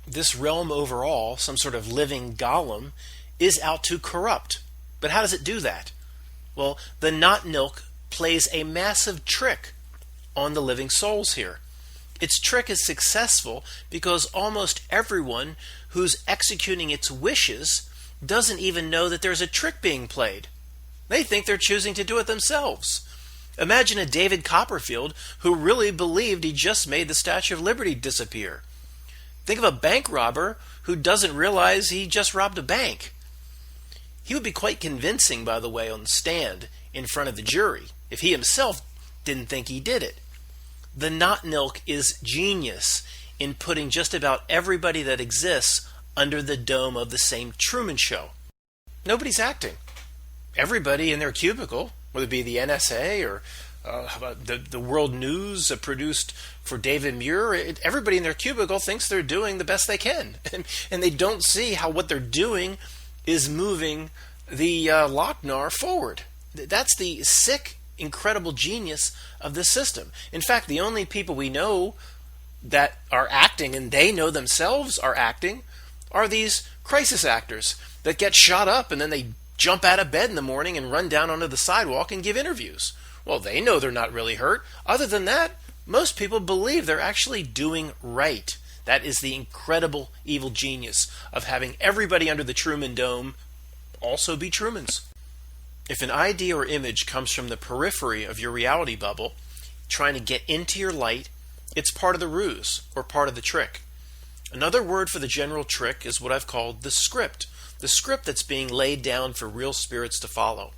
Speaker 1: This realm overall, some sort of living golem, is out to corrupt. But how does it do that? Well, the Not-Nilc plays a massive trick on the living souls here. Its trick is successful because almost everyone who's executing its wishes doesn't even know that there's a trick being played. They think they're choosing to do it themselves. Imagine a David Copperfield who really believed he just made the Statue of Liberty disappear. Think of a bank robber who doesn't realize he just robbed a bank. He would be quite convincing, by the way, on the stand in front of the jury if he himself didn't think he did it. The Not-Nilc is genius in putting just about everybody that exists under the dome of the same Truman Show. Nobody's acting. Everybody in their cubicle, whether it be the NSA or the World News produced for David Muir, everybody in their cubicle thinks they're doing the best they can. And they don't see how what they're doing is moving the Loc-nar forward. That's the sick, incredible genius of this system. In fact, the only people we know that are acting, and they know themselves are acting, are these crisis actors that get shot up and then they jump out of bed in the morning and run down onto the sidewalk and give interviews. Well, they know they're not really hurt. Other than that, most people believe they're actually doing right. That is the incredible evil genius of having everybody under the Truman Dome also be Trumans. If an idea or image comes from the periphery of your reality bubble, trying to get into your light, it's part of the ruse or part of the trick. Another word for the general trick is what I've called the script that's being laid down for real spirits to follow.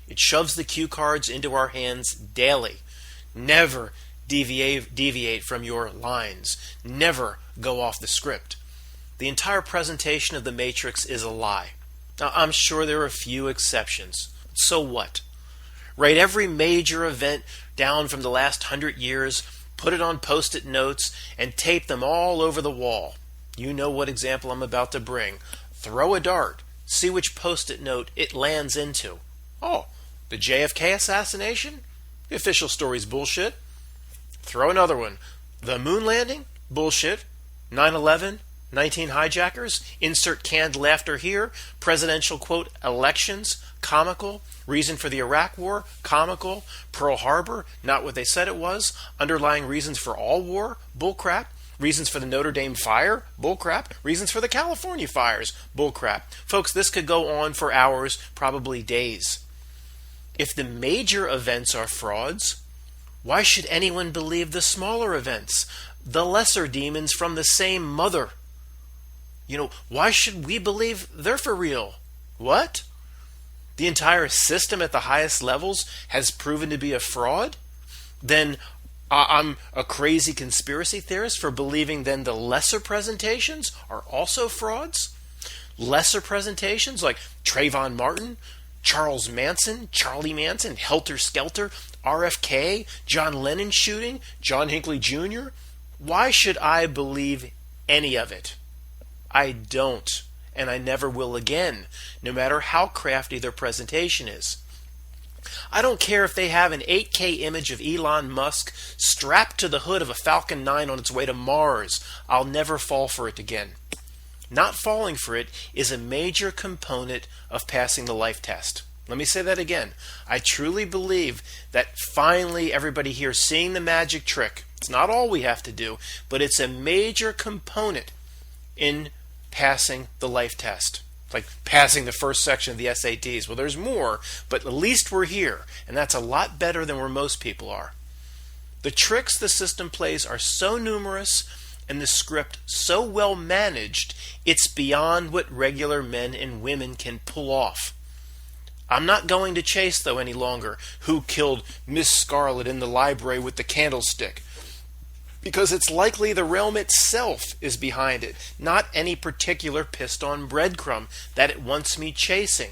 Speaker 1: It shoves the cue cards into our hands daily. Never deviate from your lines. Never go off the script. The entire presentation of the Matrix is a lie. Now, I'm sure there are a few exceptions. So what? Write every major event down from the last 100 years, put it on Post-it notes, and tape them all over the wall. You know what example I'm about to bring. Throw a dart. See which Post-it note it lands into. Oh, the JFK assassination? The official story's bullshit. Throw another one. The moon landing? Bullshit. 9/11? 19 hijackers? Insert canned laughter here. Presidential quote, elections? Comical. Reason for the Iraq War? Comical. Pearl Harbor? Not what they said it was. Underlying reasons for all war? Bullcrap. Reasons for the Notre Dame fire? Bullcrap. Reasons for the California fires? Bullcrap. Folks, this could go on for hours, probably days. If the major events are frauds, why should anyone believe the smaller events, the lesser demons from the same mother? Why should we believe they're for real? What? The entire system at the highest levels has proven to be a fraud? Then I'm a crazy conspiracy theorist for believing then the lesser presentations are also frauds? Lesser presentations like Trayvon Martin, Charles Manson, Charlie Manson, Helter Skelter, RFK, John Lennon shooting, John Hinckley Jr.? Why should I believe any of it? I don't, and I never will again, no matter how crafty their presentation is. I don't care if they have an 8K image of Elon Musk strapped to the hood of a Falcon 9 on its way to Mars. I'll never fall for it again. Not falling for it is a major component of passing the life test. Let me say that again. I truly believe that finally everybody here is seeing the magic trick. It's not all we have to do, but it's a major component in passing the life test. It's like passing the first section of the SATs. Well, there's more, but at least we're here, and that's a lot better than where most people are. The tricks the system plays are so numerous and the script so well managed, it's beyond what regular men and women can pull off. I'm not going to chase, though, any longer who killed Miss Scarlet in the library with the candlestick, because it's likely the realm itself is behind it, not any particular pissed-on breadcrumb that it wants me chasing.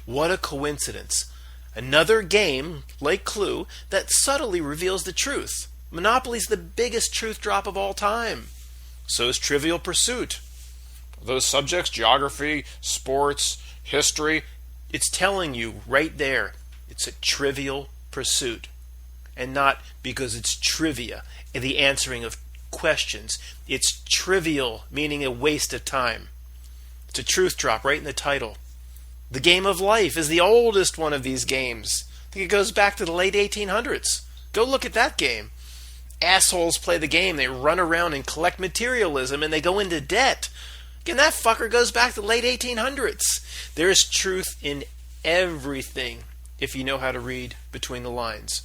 Speaker 1: What a coincidence. Another game, like Clue, that subtly reveals the truth. Monopoly's the biggest truth drop of all time. So is Trivial Pursuit. Those subjects, geography, sports, history, it's telling you right there, it's a trivial pursuit. And not because it's trivia, and the answering of questions. It's trivial, meaning a waste of time. It's a truth drop right in the title. The Game of Life is the oldest one of these games. I think it goes back to the late 1800s. Go look at that game. Assholes play the game, they run around and collect materialism, and they go into debt. Again, that fucker goes back to the late 1800s. There is truth in everything if you know how to read between the lines.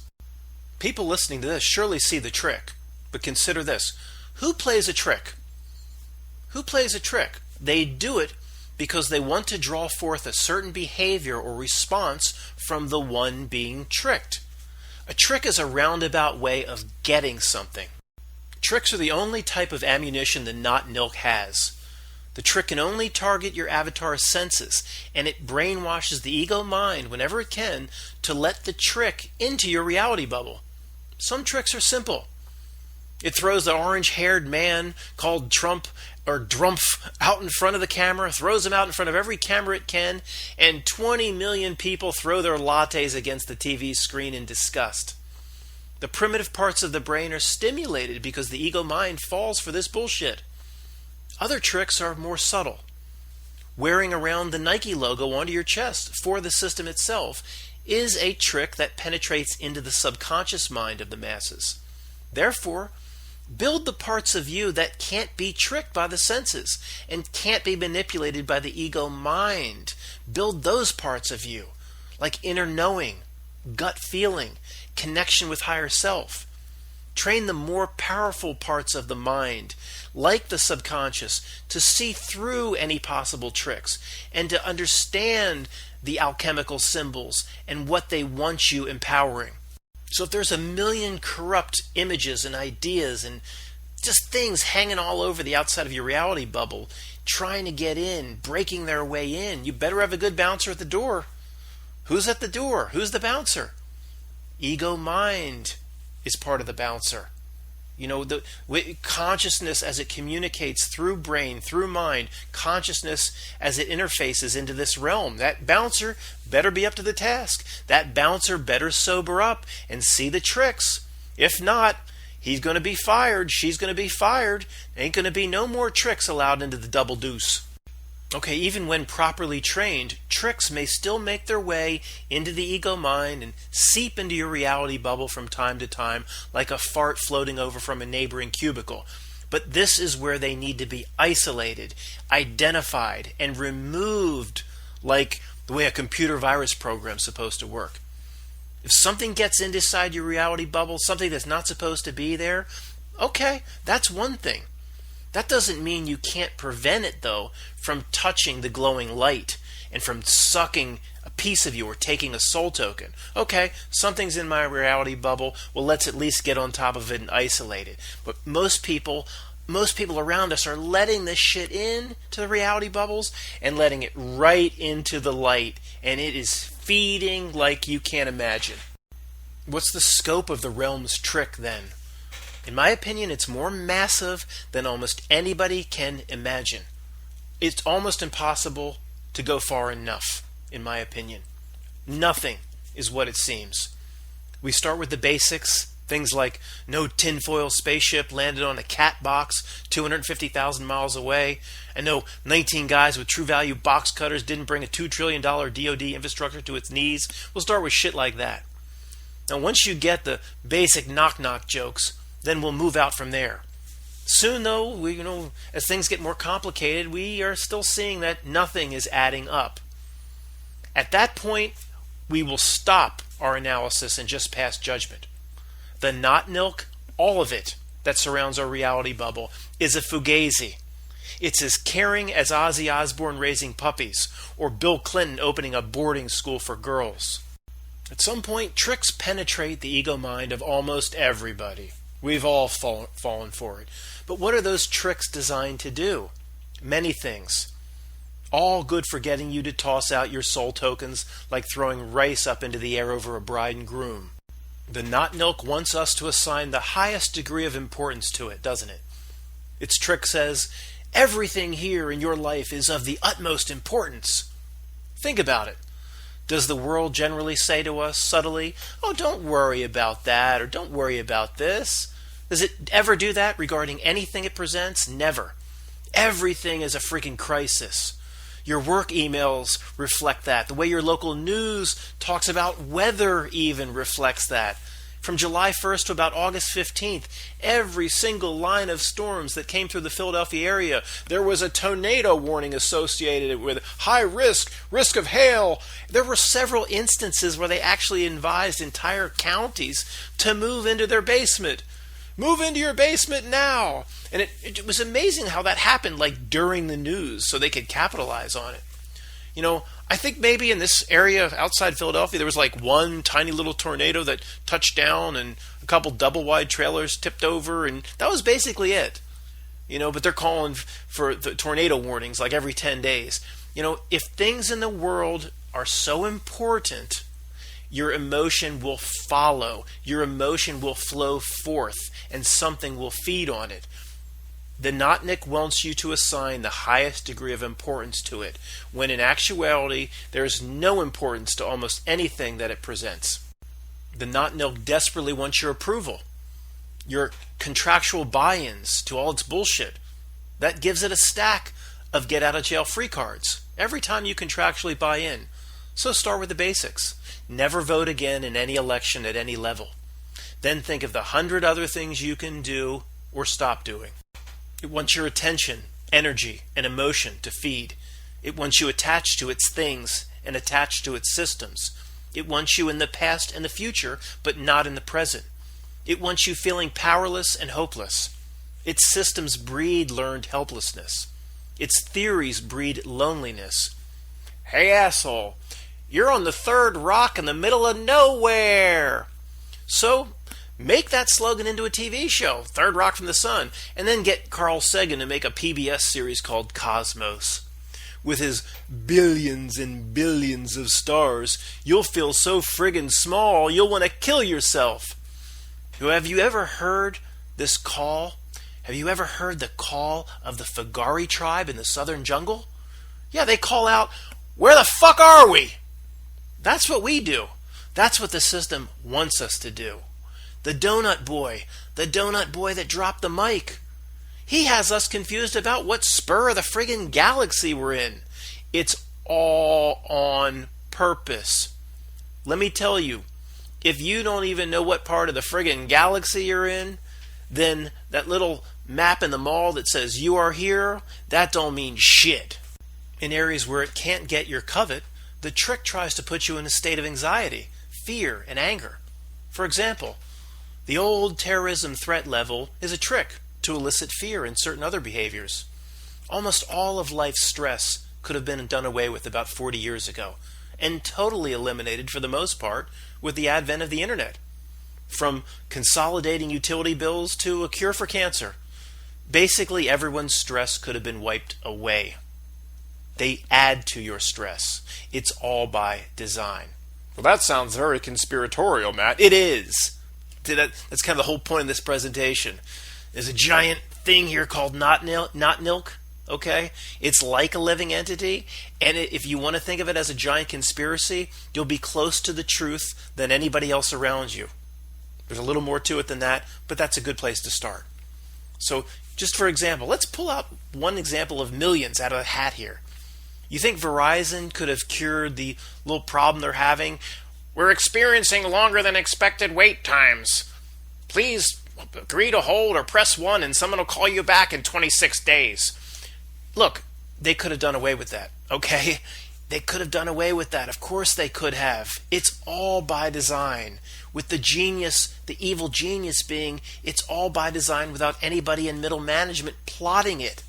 Speaker 1: People listening to this surely see the trick, but consider this. Who plays a trick? Who plays a trick? They do it because they want to draw forth a certain behavior or response from the one being tricked. A trick is a roundabout way of getting something. Tricks are the only type of ammunition the Not-Nilc has. The trick can only target your avatar's senses, and it brainwashes the ego mind whenever it can to let the trick into your reality bubble. Some tricks are simple. It throws the orange-haired man called Trump or Drumpf out in front of the camera, throws him out in front of every camera it can, and 20 million people throw their lattes against the TV screen in disgust. The primitive parts of the brain are stimulated because the ego mind falls for this bullshit. Other tricks are more subtle. Wearing around the Nike logo onto your chest for the system itself is a trick that penetrates into the subconscious mind of the masses. Therefore, build the parts of you that can't be tricked by the senses and can't be manipulated by the ego mind. Build those parts of you, like inner knowing, gut feeling, connection with higher self. Train the more powerful parts of the mind, like the subconscious, to see through any possible tricks and to understand the alchemical symbols and what they want you empowering. So if there's a million corrupt images and ideas and just things hanging all over the outside of your reality bubble, trying to get in, breaking their way in, you better have a good bouncer at the door. Who's at the door? Who's the bouncer? Ego mind is part of the bouncer. You know, the consciousness as it communicates through brain, through mind, consciousness as it interfaces into this realm. That bouncer better be up to the task. That bouncer better sober up and see the tricks. If not, he's going to be fired. She's going to be fired. Ain't going to be no more tricks allowed into the double deuce. Okay, even when properly trained, tricks may still make their way into the ego mind and seep into your reality bubble from time to time like a fart floating over from a neighboring cubicle. But this is where they need to be isolated, identified, and removed like the way a computer virus program is supposed to work. If something gets inside your reality bubble, something that's not supposed to be there, okay, that's one thing. That doesn't mean you can't prevent it, though, from touching the glowing light and from sucking a piece of you or taking a soul token. Okay, something's in my reality bubble. Well, let's at least get on top of it and isolate it. But most people around us are letting this shit in to the reality bubbles and letting it right into the light. And it is feeding like you can't imagine. What's the scope of the realm's trick, then? In my opinion, it's more massive than almost anybody can imagine. It's almost impossible to go far enough, in my opinion. Nothing is what it seems. We start with the basics, things like no tinfoil spaceship landed on a cat box 250,000 miles away, and no 19 guys with true value box cutters didn't bring a $2 trillion DoD infrastructure to its knees. We'll start with shit like that. Now, once you get the basic knock-knock jokes, then we'll move out from there. Soon, though, as things get more complicated, we are still seeing that nothing is adding up. At that point, we will stop our analysis and just pass judgment. The Not-Nilc, all of it that surrounds our reality bubble, is a fugazi. It's as caring as Ozzy Osbourne raising puppies or Bill Clinton opening a boarding school for girls. At some point, tricks penetrate the ego mind of almost everybody. We've all fallen for it. But what are those tricks designed to do? Many things. All good for getting you to toss out your soul tokens like throwing rice up into the air over a bride and groom. The Not-Nilc wants us to assign the highest degree of importance to it, doesn't it? Its trick says, everything here in your life is of the utmost importance. Think about it. Does the world generally say to us subtly, oh, don't worry about that, or don't worry about this? Does it ever do that regarding anything it presents? Never. Everything is a freaking crisis. Your work emails reflect that. The way your local news talks about weather even reflects that. From July 1st to about August 15th, every single line of storms that came through the Philadelphia area, there was a tornado warning associated with high risk of hail. There were several instances where they actually advised entire counties to move into their basement. Move into your basement now. And it was amazing how that happened, like during the news, so they could capitalize on it. You know, I think maybe in this area outside Philadelphia, there was like one tiny little tornado that touched down and a couple double-wide trailers tipped over, and that was basically it. You know, but they're calling for the tornado warnings like every 10 days. You know, if things in the world are so important, your emotion will follow. Your emotion will flow forth. and something will feed on it. The Not-Nilc wants you to assign the highest degree of importance to it, when in actuality there is no importance to almost anything that it presents. The Not-Nilc desperately wants your approval, your contractual buy-ins to all its bullshit. That gives it a stack of get-out-of-jail-free cards every time you contractually buy in. So start with the basics. Never vote again in any election at any level. Then think of the 100 other things you can do or stop doing. It wants your attention, energy, and emotion to feed. It wants you attached to its things and attached to its systems. It wants you in the past and the future, but not in the present. It wants you feeling powerless and hopeless. Its systems breed learned helplessness. Its theories breed loneliness. Hey asshole, you're on the third rock in the middle of nowhere. So make that slogan into a TV show, Third Rock from the Sun, and then get Carl Sagan to make a PBS series called Cosmos. With his billions and billions of stars, you'll feel so friggin' small you'll want to kill yourself. Have you ever heard this call? Have you ever heard the call of the Fagari tribe in the southern jungle? Yeah, they call out, "Where the fuck are we?" That's what we do. That's what the system wants us to do. The donut boy that dropped the mic. He has us confused about what spur of the friggin' galaxy we're in. It's all on purpose. Let me tell you, if you don't even know what part of the friggin' galaxy you're in, then that little map in the mall that says you are here, that don't mean shit. In areas where it can't get your covet, the trick tries to put you in a state of anxiety, fear, and anger. For example, the old terrorism threat level is a trick to elicit fear and certain other behaviors. Almost all of life's stress could have been done away with about 40 years ago, and totally eliminated for the most part with the advent of the internet. From consolidating utility bills to a cure for cancer. Basically, everyone's stress could have been wiped away. They add to your stress. It's all by design. Well, that sounds very conspiratorial, Matt. It is. That's kind of the whole point of this presentation. There's a giant thing here called Not-Nilc. Okay? It's like a living entity, and if you want to think of it as a giant conspiracy, you'll be close to the truth than anybody else around you. There's a little more to it than that, but that's a good place to start. So, just for example, let's pull out one example of millions out of a hat here. You think Verizon could have cured the little problem they're having? We're experiencing longer than expected wait times. Please agree to hold or press 1 and someone will call you back in 26 days. Look, they could have done away with that, okay? They could have done away with that. Of course they could have. It's all by design. With the genius, the evil genius being, it's all by design without anybody in middle management plotting it.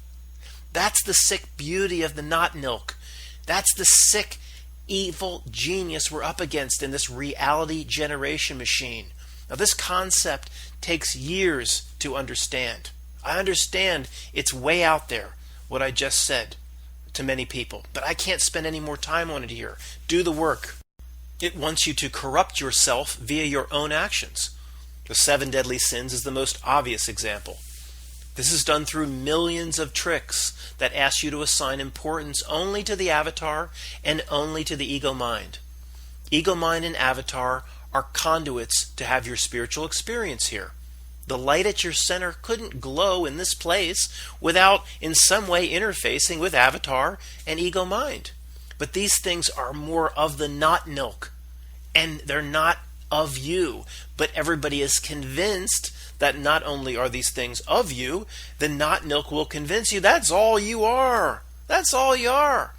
Speaker 1: That's the sick beauty of the Not-Nilc. That's the sick, evil genius we're up against in this reality generation machine. Now, this concept takes years to understand. I understand it's way out there, what I just said to many people, but I can't spend any more time on it here. Do the work. It wants you to corrupt yourself via your own actions. The 7 deadly sins is the most obvious example. This is done through millions of tricks that ask you to assign importance only to the avatar and only to the ego mind. Ego mind and avatar are conduits to have your spiritual experience here. The light at your center couldn't glow in this place without in some way interfacing with avatar and ego mind. But these things are more of the Not-Nilc, and they're not of you. But everybody is convinced that not only are these things of you, the Not-Nilc will convince you that's all you are. That's all you are.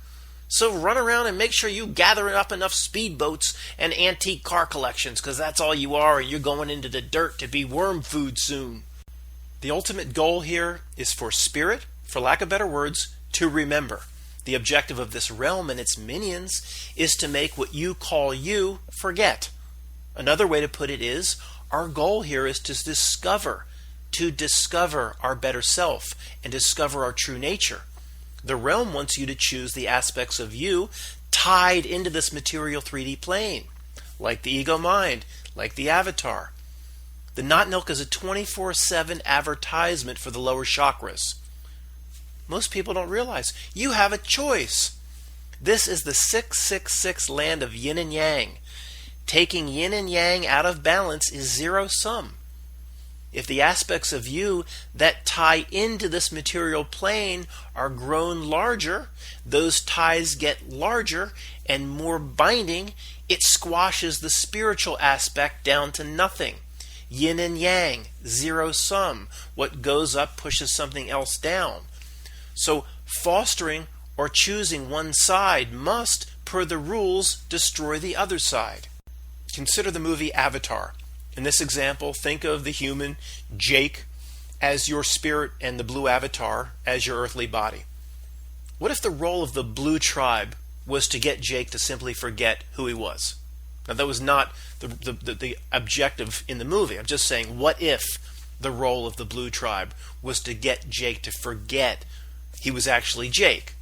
Speaker 1: So run around and make sure you gather up enough speedboats and antique car collections, because that's all you are, and you're going into the dirt to be worm food soon. The ultimate goal here is for spirit, for lack of better words, to remember. The objective of this realm and its minions is to make what you call you forget. Another way to put it is, our goal here is to discover our better self and discover our true nature. The realm wants you to choose the aspects of you tied into this material 3D plane, like the ego mind, like the avatar. The Not-Nilc is a 24/7 advertisement for the lower chakras. Most people don't realize you have a choice. This is the 666 land of yin and yang. Taking yin and yang out of balance is zero sum. If the aspects of you that tie into this material plane are grown larger, those ties get larger and more binding, it squashes the spiritual aspect down to nothing. Yin and yang, zero sum. What goes up pushes something else down. So fostering or choosing one side must, per the rules, destroy the other side. Consider the movie Avatar. In this example, think of the human, Jake, as your spirit and the blue avatar as your earthly body. What if the role of the blue tribe was to get Jake to simply forget who he was? Now, that was not the objective in the movie. I'm just saying, what if the role of the blue tribe was to get Jake to forget he was actually Jake?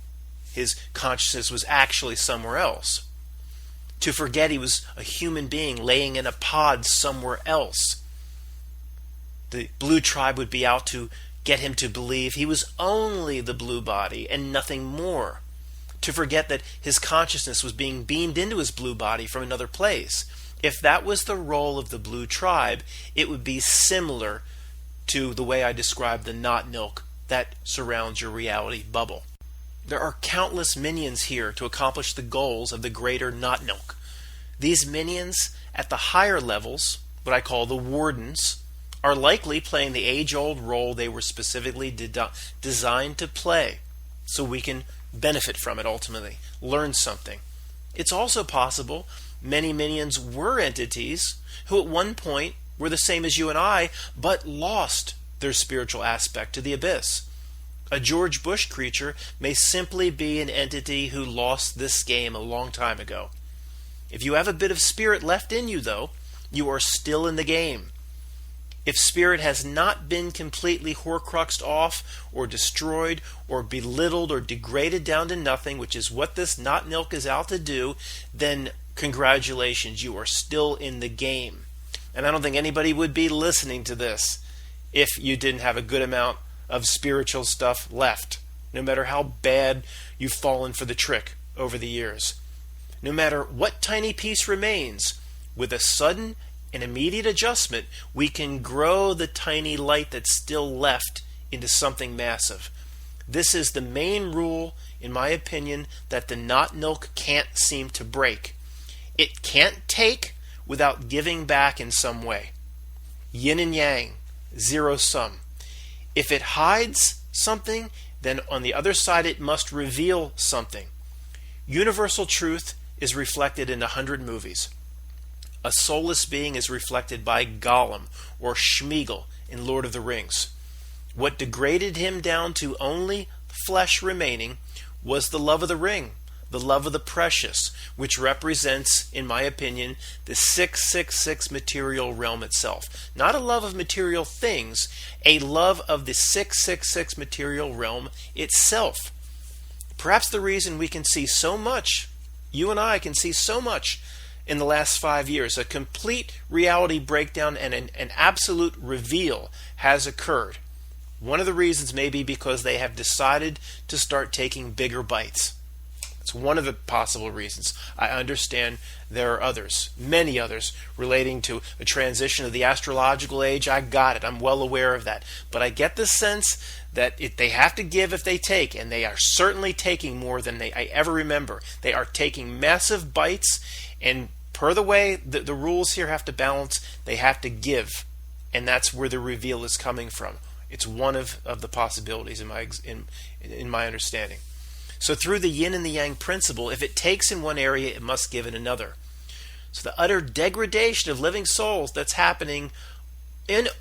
Speaker 1: His consciousness was actually somewhere else. To forget he was a human being laying in a pod somewhere else. The blue tribe would be out to get him to believe he was only the blue body and nothing more. To forget that his consciousness was being beamed into his blue body from another place. If that was the role of the blue tribe, it would be similar to the way I described the Not-Nilc that surrounds your reality bubble. There are countless minions here to accomplish the goals of the greater Not-Nilc. These minions at the higher levels, what I call the wardens, are likely playing the age-old role they were specifically designed to play, so we can benefit from it ultimately, learn something. It's also possible many minions were entities who at one point were the same as you and I, but lost their spiritual aspect to the abyss. A George Bush creature may simply be an entity who lost this game a long time ago. If you have a bit of spirit left in you, though, you are still in the game. If spirit has not been completely horcruxed off or destroyed or belittled or degraded down to nothing, which is what this Not-Nilc is out to do, then congratulations, you are still in the game. And I don't think anybody would be listening to this if you didn't have a good amount of spiritual stuff left, no matter how bad you've fallen for the trick over the years. No matter what tiny piece remains, with a sudden and immediate adjustment, we can grow the tiny light that's still left into something massive. This is the main rule, in my opinion, that the Not-Nilc can't seem to break. It can't take without giving back in some way. Yin and yang, zero sum. If it hides something, then on the other side it must reveal something. Universal truth is reflected in 100 movies. A soulless being is reflected by Gollum or Sméagol in Lord of the Rings. What degraded him down to only flesh remaining was the love of the ring, the love of the precious, which represents, in my opinion, the 666 material realm itself. Not a love of material things, a love of the 666 material realm itself. Perhaps the reason we can see so much, you and I can see so much in the last 5 years, a complete reality breakdown and an absolute reveal has occurred. One of the reasons may be because they have decided to start taking bigger bites. It's one of the possible reasons. I understand there are others, many others, relating to a transition of the astrological age. I got it. I'm well aware of that. But I get the sense that they have to give if they take, and they are certainly taking more than I ever remember. They are taking massive bites, and per the way the rules here have to balance, they have to give. And that's where the reveal is coming from. It's one of the possibilities in my understanding. So through the yin and the yang principle, if it takes in one area, it must give in another. So the utter degradation of living souls that's happening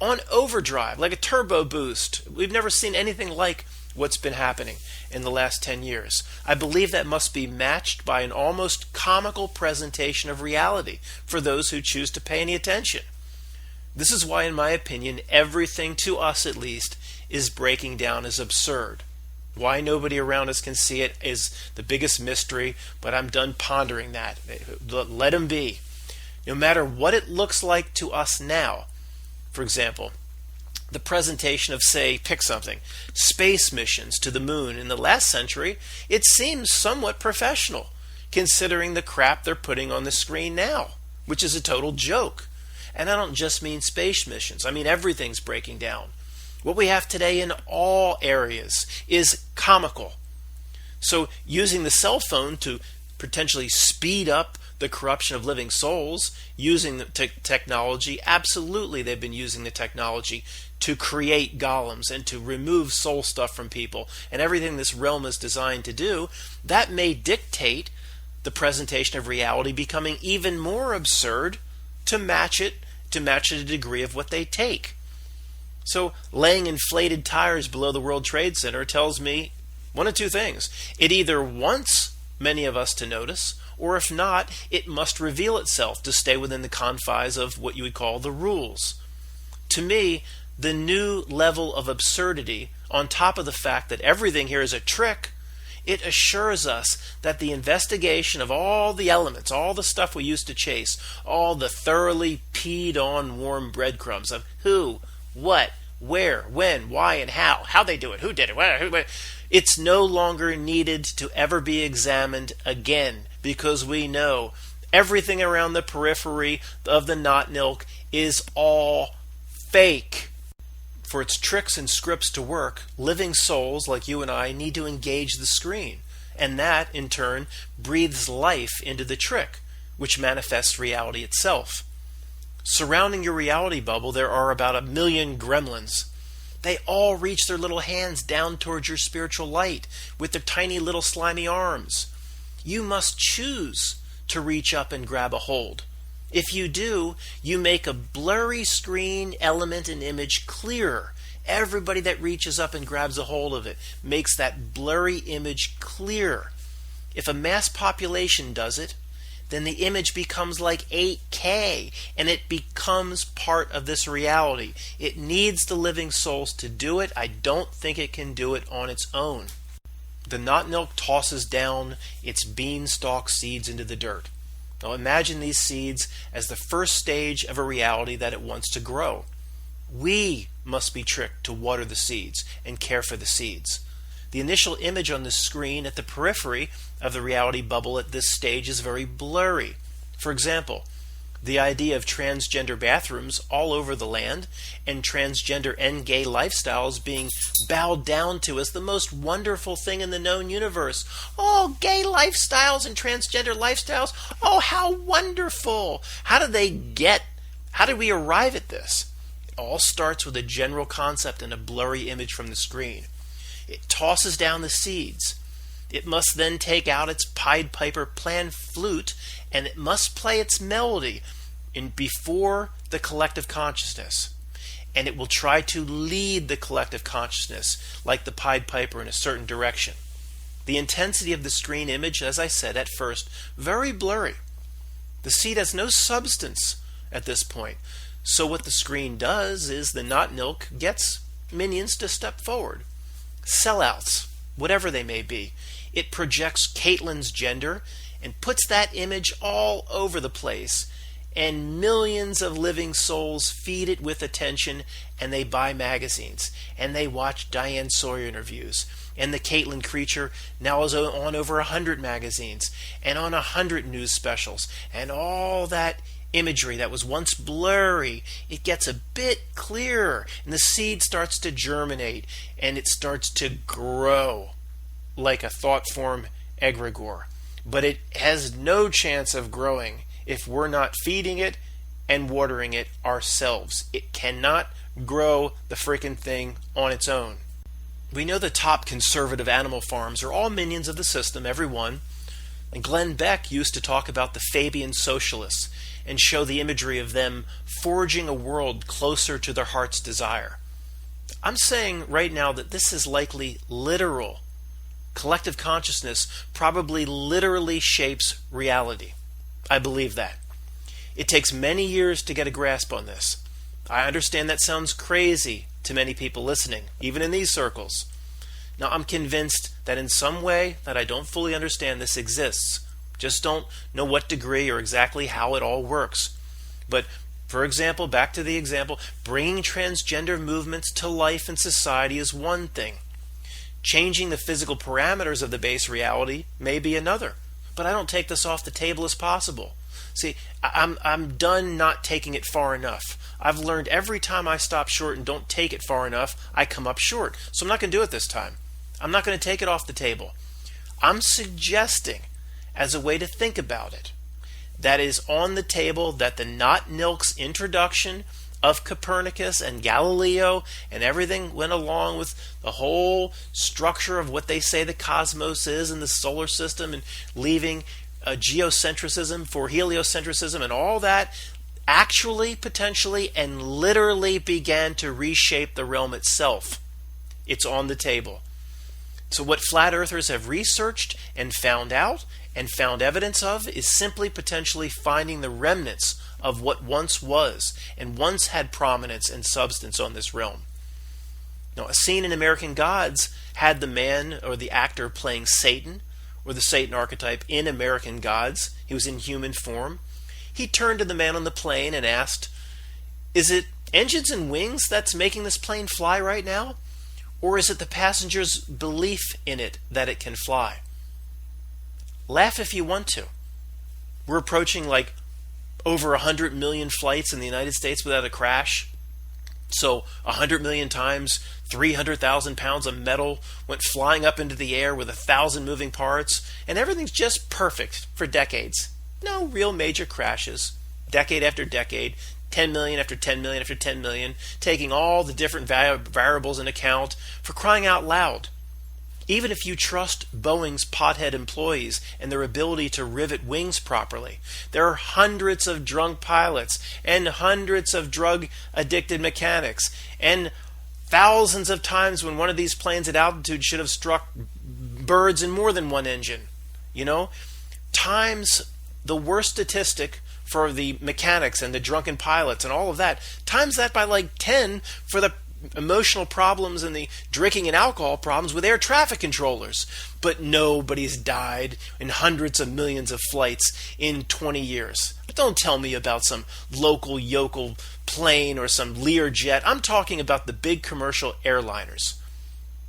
Speaker 1: on overdrive, like a turbo boost. We've never seen anything like what's been happening in the last 10 years. I believe that must be matched by an almost comical presentation of reality for those who choose to pay any attention. This is why, in my opinion, everything, to us at least, is breaking down as absurd. Why nobody around us can see it is the biggest mystery, but I'm done pondering that. Let them be. No matter what it looks like to us now, For example, the presentation of, say, pick something, space missions to the moon in the last century, it seems somewhat professional, considering the crap they're putting on the screen now, which is a total joke. And I don't just mean space missions. I mean everything's breaking down. What we have today in all areas is comical. So using the cell phone to potentially speed up the corruption of living souls, using the technology, absolutely they've been using the technology to create golems and to remove soul stuff from people, and everything this realm is designed to do, that may dictate the presentation of reality becoming even more absurd to match the degree of what they take. So laying inflated tires below the World Trade Center tells me one of two things. It either wants many of us to notice, or if not, it must reveal itself to stay within the confines of what you would call the rules. To me, the new level of absurdity, on top of the fact that everything here is a trick, it assures us that the investigation of all the elements, all the stuff we used to chase, all the thoroughly peed on warm breadcrumbs of who, what, where, when, why, and how they do it, who did it, where, it's no longer needed to ever be examined again, because we know everything around the periphery of the Not-Nilc is all fake. For its tricks and scripts to work, living souls like you and I need to engage the screen, and that, in turn, breathes life into the trick, which manifests reality itself. Surrounding your reality bubble, there are about 1 million gremlins. They all reach their little hands down towards your spiritual light with their tiny little slimy arms. You must choose to reach up and grab a hold. If you do, you make a blurry screen element and image clearer. Everybody that reaches up and grabs a hold of it makes that blurry image clear. If a mass population does it, then the image becomes like 8K, and it becomes part of this reality. It needs the living souls to do it. I don't think it can do it on its own. The Not-Nilc tosses down its beanstalk seeds into the dirt. Now imagine these seeds as the first stage of a reality that it wants to grow. We must be tricked to water the seeds and care for the seeds. The initial image on the screen at the periphery of the reality bubble at this stage is very blurry. For example, the idea of transgender bathrooms all over the land and transgender and gay lifestyles being bowed down to as the most wonderful thing in the known universe. Oh, gay lifestyles and transgender lifestyles. Oh, how wonderful. How did we arrive at this? It all starts with a general concept and a blurry image from the screen. It tosses down the seeds. It must then take out its Pied Piper pan flute, and it must play its melody before the collective consciousness. And it will try to lead the collective consciousness, like the Pied Piper, in a certain direction. The intensity of the screen image, as I said at first, very blurry. The seed has no substance at this point. So what the screen does is the Not-Nilc gets minions to step forward. Sellouts, whatever they may be. It projects Caitlin's gender and puts that image all over the place, and millions of living souls feed it with attention, and they buy magazines, and they watch Diane Sawyer interviews, and the Caitlin creature now is on over 100 magazines and on 100 news specials, and all that imagery that was once blurry, it gets a bit clearer, and the seed starts to germinate, and it starts to grow like a thought form egregore. But it has no chance of growing if we're not feeding it and watering it ourselves. It cannot grow the freaking thing on its own. We know the top conservative animal farms are all minions of the system, every one. And Glenn Beck used to talk about the Fabian socialists and show the imagery of them forging a world closer to their heart's desire. I'm saying right now that this is likely literal. Collective consciousness probably literally shapes reality. I believe that. It takes many years to get a grasp on this. I understand that sounds crazy to many people listening, even in these circles. Now, I'm convinced that in some way that I don't fully understand, this exists. Just don't know what degree or exactly how it all works. But For example, back to the example, bringing transgender movements to life in society is one thing. Changing the physical parameters of the base reality may be another. But I don't take this off the table as possible. See, I'm done not taking it far enough. I've learned every time I stop short and don't take it far enough, I come up short. So I'm not going to do it this time. I'm not going to take it off the table. I'm suggesting, as a way to think about it, that is on the table that the Not-Nilc's introduction of Copernicus and Galileo and everything went along with the whole structure of what they say the cosmos is and the solar system, and leaving geocentrism for heliocentrism and all that, actually, potentially, and literally began to reshape the realm itself. It's on the table. So what flat earthers have researched and found out and found evidence of is simply potentially finding the remnants of what once was and once had prominence and substance on this realm. Now, a scene in American Gods had the man or the actor playing Satan, or the Satan archetype in American Gods. He was in human form. He turned to the man on the plane and asked, "Is it engines and wings that's making this plane fly right now? Or is it the passenger's belief in it that it can fly?" Laugh if you want to. We're approaching like over 100 million flights in the United States without a crash. So 100 million times 300,000 pounds of metal went flying up into the air with 1,000 moving parts, and everything's just perfect for decades. No real major crashes. Decade after decade, 10 million after 10 million after 10 million, taking all the different variables in account, for crying out loud. Even if you trust Boeing's pothead employees and their ability to rivet wings properly, there are hundreds of drunk pilots and hundreds of drug-addicted mechanics, and thousands of times when one of these planes at altitude should have struck birds in more than one engine. You know, times the worst statistic for the mechanics and the drunken pilots and all of that, times that by like 10 for the emotional problems and the drinking and alcohol problems with air traffic controllers. But nobody's died in hundreds of millions of flights in 20 years. But don't tell me about some local yokel plane or some Learjet. I'm talking about the big commercial airliners.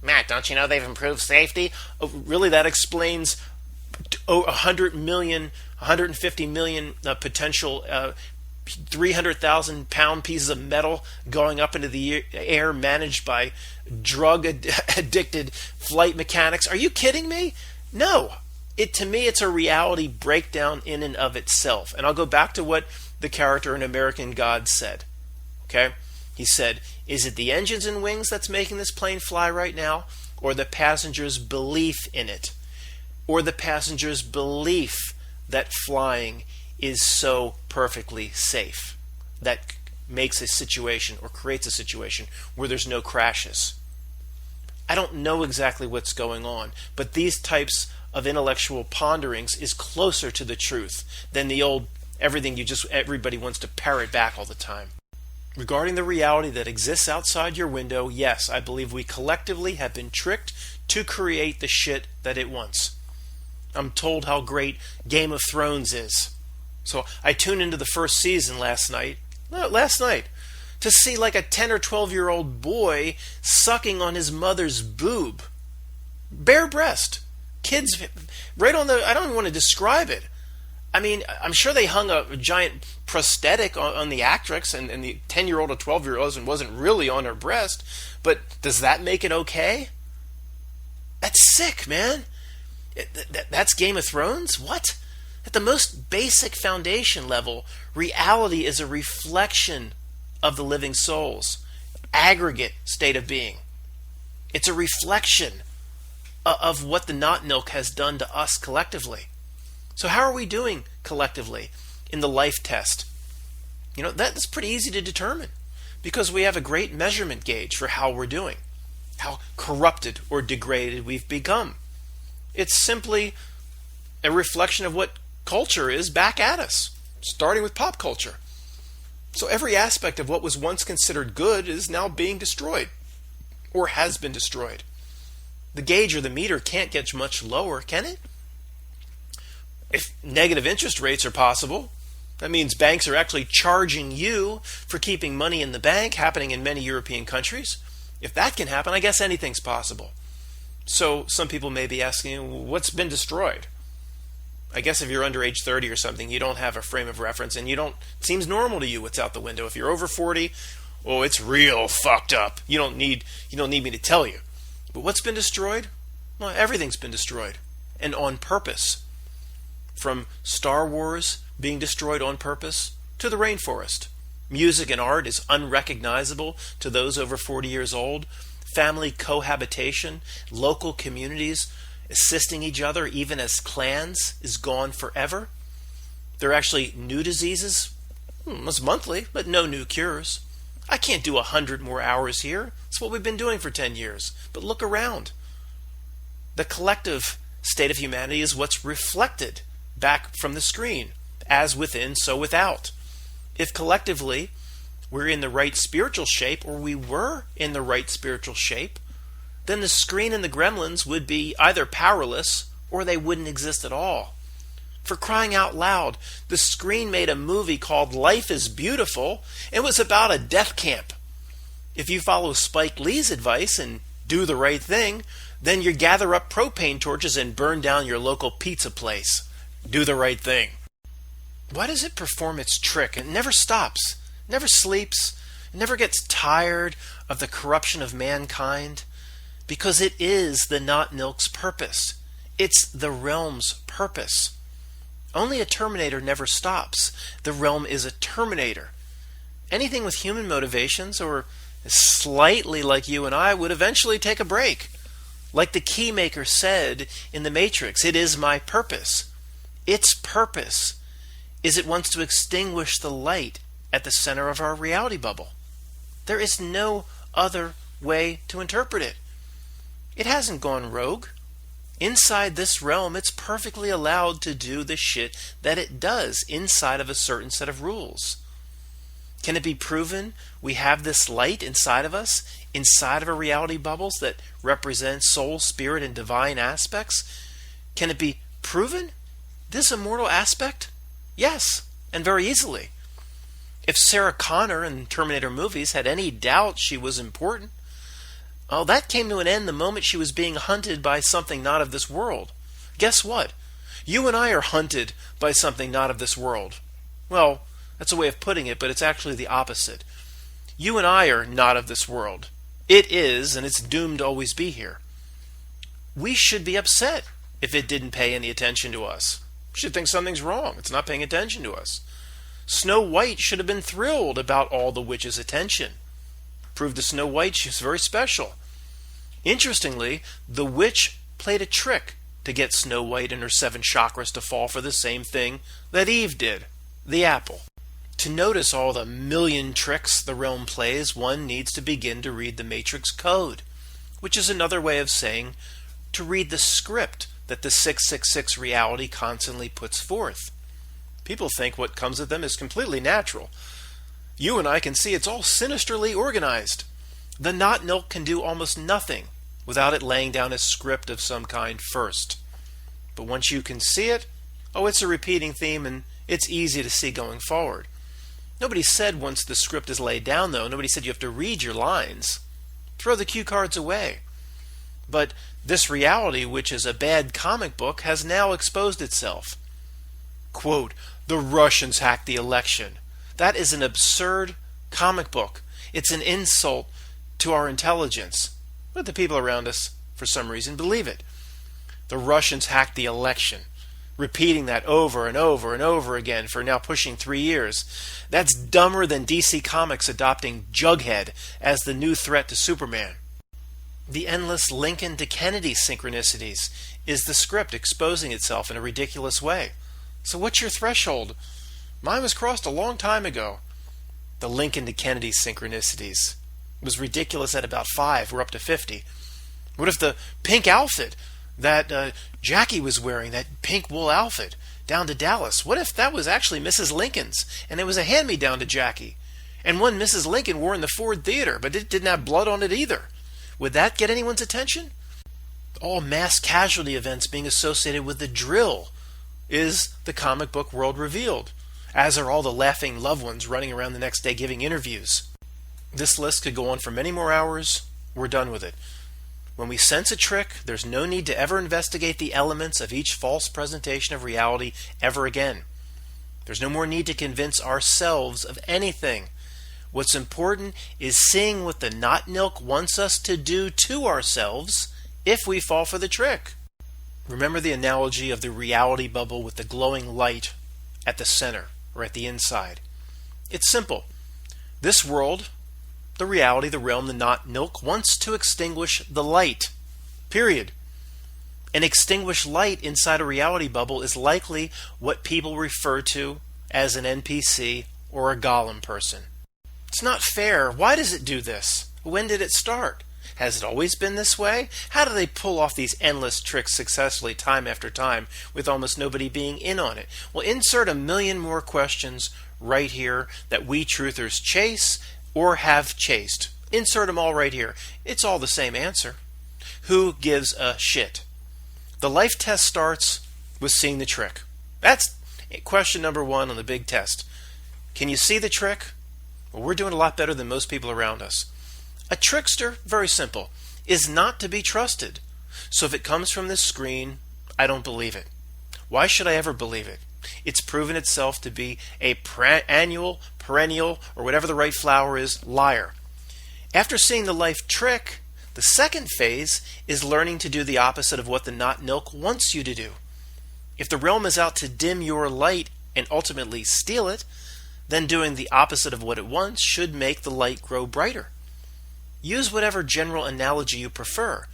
Speaker 1: Matt, don't you know they've improved safety? Oh, really, that explains 100 million, 150 million potential 300,000 pound pieces of metal going up into the air managed by drug addicted flight mechanics. Are you kidding me? No. To me, it's a reality breakdown in and of itself. And I'll go back to what the character in American Gods said. Okay? He said, "Is it the engines and wings that's making this plane fly right now, or the passenger's belief in it? Or the passenger's belief that flying is so perfectly safe that makes a situation or creates a situation where there's no crashes?" I don't know exactly what's going on, but these types of intellectual ponderings is closer to the truth than the old everybody wants to parrot back all the time. Regarding the reality that exists outside your window, yes, I believe we collectively have been tricked to create the shit that it wants. I'm told how great Game of Thrones is. So I tuned into the first season last night, to see like a 10 or 12-year-old boy sucking on his mother's boob. Bare breast. Kids right on the, I don't even want to describe it. I mean, I'm sure they hung a giant prosthetic on the actress, and the 10-year-old or 12-year-old wasn't really on her breast, but does that make it okay? That's sick, man. That's Game of Thrones? What? At the most basic foundation level, reality is a reflection of the living soul's aggregate state of being. It's a reflection of what the Not-Nilc has done to us collectively. So how are we doing collectively in the life test? You know, that's pretty easy to determine because we have a great measurement gauge for how we're doing, how corrupted or degraded we've become. It's simply a reflection of what culture is back at us, starting with pop culture. So every aspect of what was once considered good is now being destroyed, or has been destroyed. The gauge or the meter can't get much lower, can it? If negative interest rates are possible, That means banks are actually charging you for keeping money in the bank, happening in many European countries. If that can happen, I guess anything's possible. So some people may be asking, what's been destroyed? I guess if you're under age 30 or something, you don't have a frame of reference and it seems normal to you what's out the window. If you're over 40, oh, it's real fucked up. You don't need me to tell you. But what's been destroyed? Well, everything's been destroyed, and on purpose. From Star Wars being destroyed on purpose to the rainforest. Music and art is unrecognizable to those over 40 years old. Family cohabitation, local communities assisting each other even as clans is gone forever. There are actually new diseases, it's monthly, but no new cures. I can't do 100 more hours here. It's what we've been doing for 10 years. But look around. The collective state of humanity is what's reflected back from the screen, as within, so without. If collectively we're in the right spiritual shape, or we were in the right spiritual shape, then the screen and the gremlins would be either powerless or they wouldn't exist at all. For crying out loud, the screen made a movie called Life is Beautiful. It was about a death camp. If you follow Spike Lee's advice and do the right thing, then you gather up propane torches and burn down your local pizza place. Do the right thing. Why does it perform its trick? It never stops, never sleeps, it never gets tired of the corruption of mankind. Because it is the Not-Nilc's purpose. It's the realm's purpose. Only a Terminator never stops. The realm is a Terminator. Anything with human motivations, or slightly like you and I, would eventually take a break. Like the Keymaker said in The Matrix, it is my purpose. Its purpose is it wants to extinguish the light at the center of our reality bubble. There is no other way to interpret it. It hasn't gone rogue. Inside this realm, it's perfectly allowed to do the shit that it does inside of a certain set of rules. Can it be proven we have this light inside of us, inside of our reality bubbles that represent soul, spirit, and divine aspects? Can it be proven? This immortal aspect? Yes, and very easily. If Sarah Connor in Terminator movies had any doubt she was important, well, that came to an end the moment she was being hunted by something not of this world. Guess what? You and I are hunted by something not of this world. Well, that's a way of putting it, but it's actually the opposite. You and I are not of this world. It is, and it's doomed to always be here. We should be upset if it didn't pay any attention to us. We should think something's wrong. It's not paying attention to us. Snow White should have been thrilled about all the witch's attention. Proved to Snow White she's very special. Interestingly, the witch played a trick to get Snow White and her 7 chakras to fall for the same thing that Eve did, the apple. To notice all the million tricks the realm plays, one needs to begin to read the Matrix code, which is another way of saying to read the script that the 666 reality constantly puts forth. People think what comes at them is completely natural. You and I can see it's all sinisterly organized. The Not-Nilc can do almost nothing without it laying down a script of some kind first. But once you can see it, it's a repeating theme and it's easy to see going forward. Nobody said once the script is laid down, though. Nobody said you have to read your lines. Throw the cue cards away. But this reality, which is a bad comic book, has now exposed itself. Quote, the Russians hacked the election. That is an absurd comic book. It's an insult to our intelligence. But the people around us, for some reason, believe it. The Russians hacked the election. Repeating that over and over and over again for now pushing 3 years. That's dumber than DC Comics adopting Jughead as the new threat to Superman. The endless Lincoln to Kennedy synchronicities is the script exposing itself in a ridiculous way. So what's your threshold? Mine was crossed a long time ago. The Lincoln to Kennedy synchronicities. It was ridiculous at about 5. We're up to 50. What if the pink outfit that Jackie was wearing, that pink wool outfit down to Dallas, what if that was actually Mrs. Lincoln's and it was a hand-me-down to Jackie? And one Mrs. Lincoln wore in the Ford Theater, but it didn't have blood on it either. Would that get anyone's attention? All mass casualty events being associated with the drill is the comic book world revealed. as are all the laughing loved ones running around the next day giving interviews. This list could go on for many more hours. We're done with it. When we sense a trick, there's no need to ever investigate the elements of each false presentation of reality ever again. There's no more need to convince ourselves of anything. What's important is seeing what the Not-Nilc wants us to do to ourselves if we fall for the trick. Remember the analogy of the reality bubble with the glowing light at the center or at the inside. It's simple. This world, the reality, the realm, the Not-Nilc, wants to extinguish the light. Period. An extinguished light inside a reality bubble is likely what people refer to as an NPC or a golem person. It's not fair. Why does it do this? When did it start? Has it always been this way? How do they pull off these endless tricks successfully time after time with almost nobody being in on it? Well, insert a million more questions right here that we truthers chase or have chased. Insert them all right here. It's all the same answer. Who gives a shit? The life test starts with seeing the trick. That's question number one on the big test. Can you see the trick? Well, we're doing a lot better than most people around us. A trickster, very simple, is not to be trusted. So if it comes from this screen, I don't believe it. Why should I ever believe it? It's proven itself to be a annual, perennial, or whatever the right flower is, liar. After seeing the life trick, the second phase is learning to do the opposite of what the Not-Nilc wants you to do. If the realm is out to dim your light and ultimately steal it, then doing the opposite of what it wants should make the light grow brighter. Use whatever general analogy you prefer.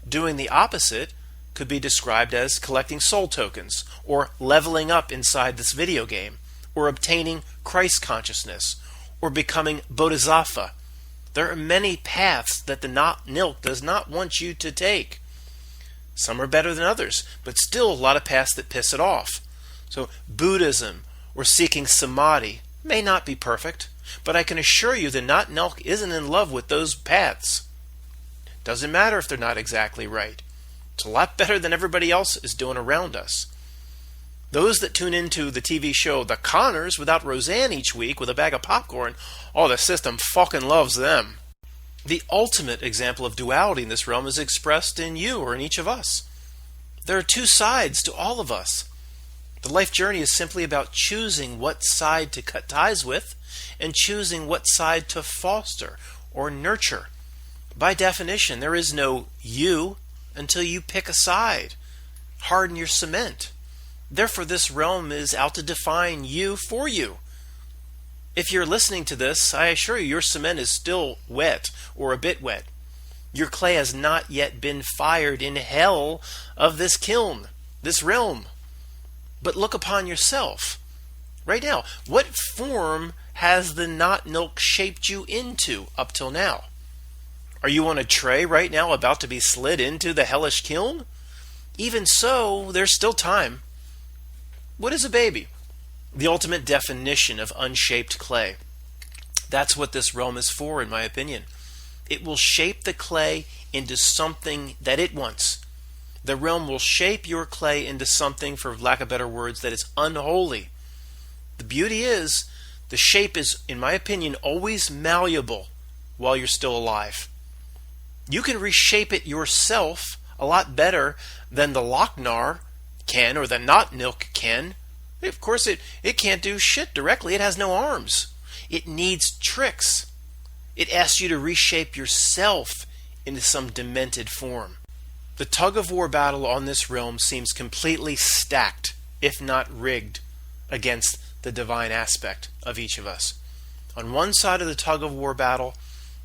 Speaker 1: Doing the opposite could be described as collecting soul tokens, or leveling up inside this video game, or obtaining Christ consciousness, or becoming Bodhisattva. There are many paths that the Not-Nilc does not want you to take. Some are better than others, but still a lot of paths that piss it off. So Buddhism or seeking samadhi may not be perfect, but I can assure you the Not-Nilc isn't in love with those paths. Doesn't matter if they're not exactly right. It's a lot better than everybody else is doing around us. Those that tune into the TV show The Conners without Roseanne each week with a bag of popcorn, oh, the system fucking loves them. The ultimate example of duality in this realm is expressed in you or in each of us. There are two sides to all of us. The life journey is simply about choosing what side to cut ties with and choosing what side to foster or nurture. By definition, there is no you until you pick a side, harden your cement. Therefore, this realm is out to define you for you. If you're listening to this, I assure you your cement is still wet or a bit wet. Your clay has not yet been fired in hell of this kiln, this realm. But look upon yourself. Right now, what form has the Not-Nilc shaped you into up till now? Are you on a tray right now about to be slid into the hellish kiln? Even so, there's still time. What is a baby? The ultimate definition of unshaped clay. That's what this realm is for, in my opinion. It will shape the clay into something that it wants. The realm will shape your clay into something, for lack of better words, that is unholy. The beauty is, the shape is, in my opinion, always malleable while you're still alive. You can reshape it yourself a lot better than the Loc-nar can or the Not-Nilc can. Of course, it can't do shit directly. It has no arms. It needs tricks. It asks you to reshape yourself into some demented form. The tug-of-war battle on this realm seems completely stacked, if not rigged, against the divine aspect of each of us. On one side of the tug-of-war battle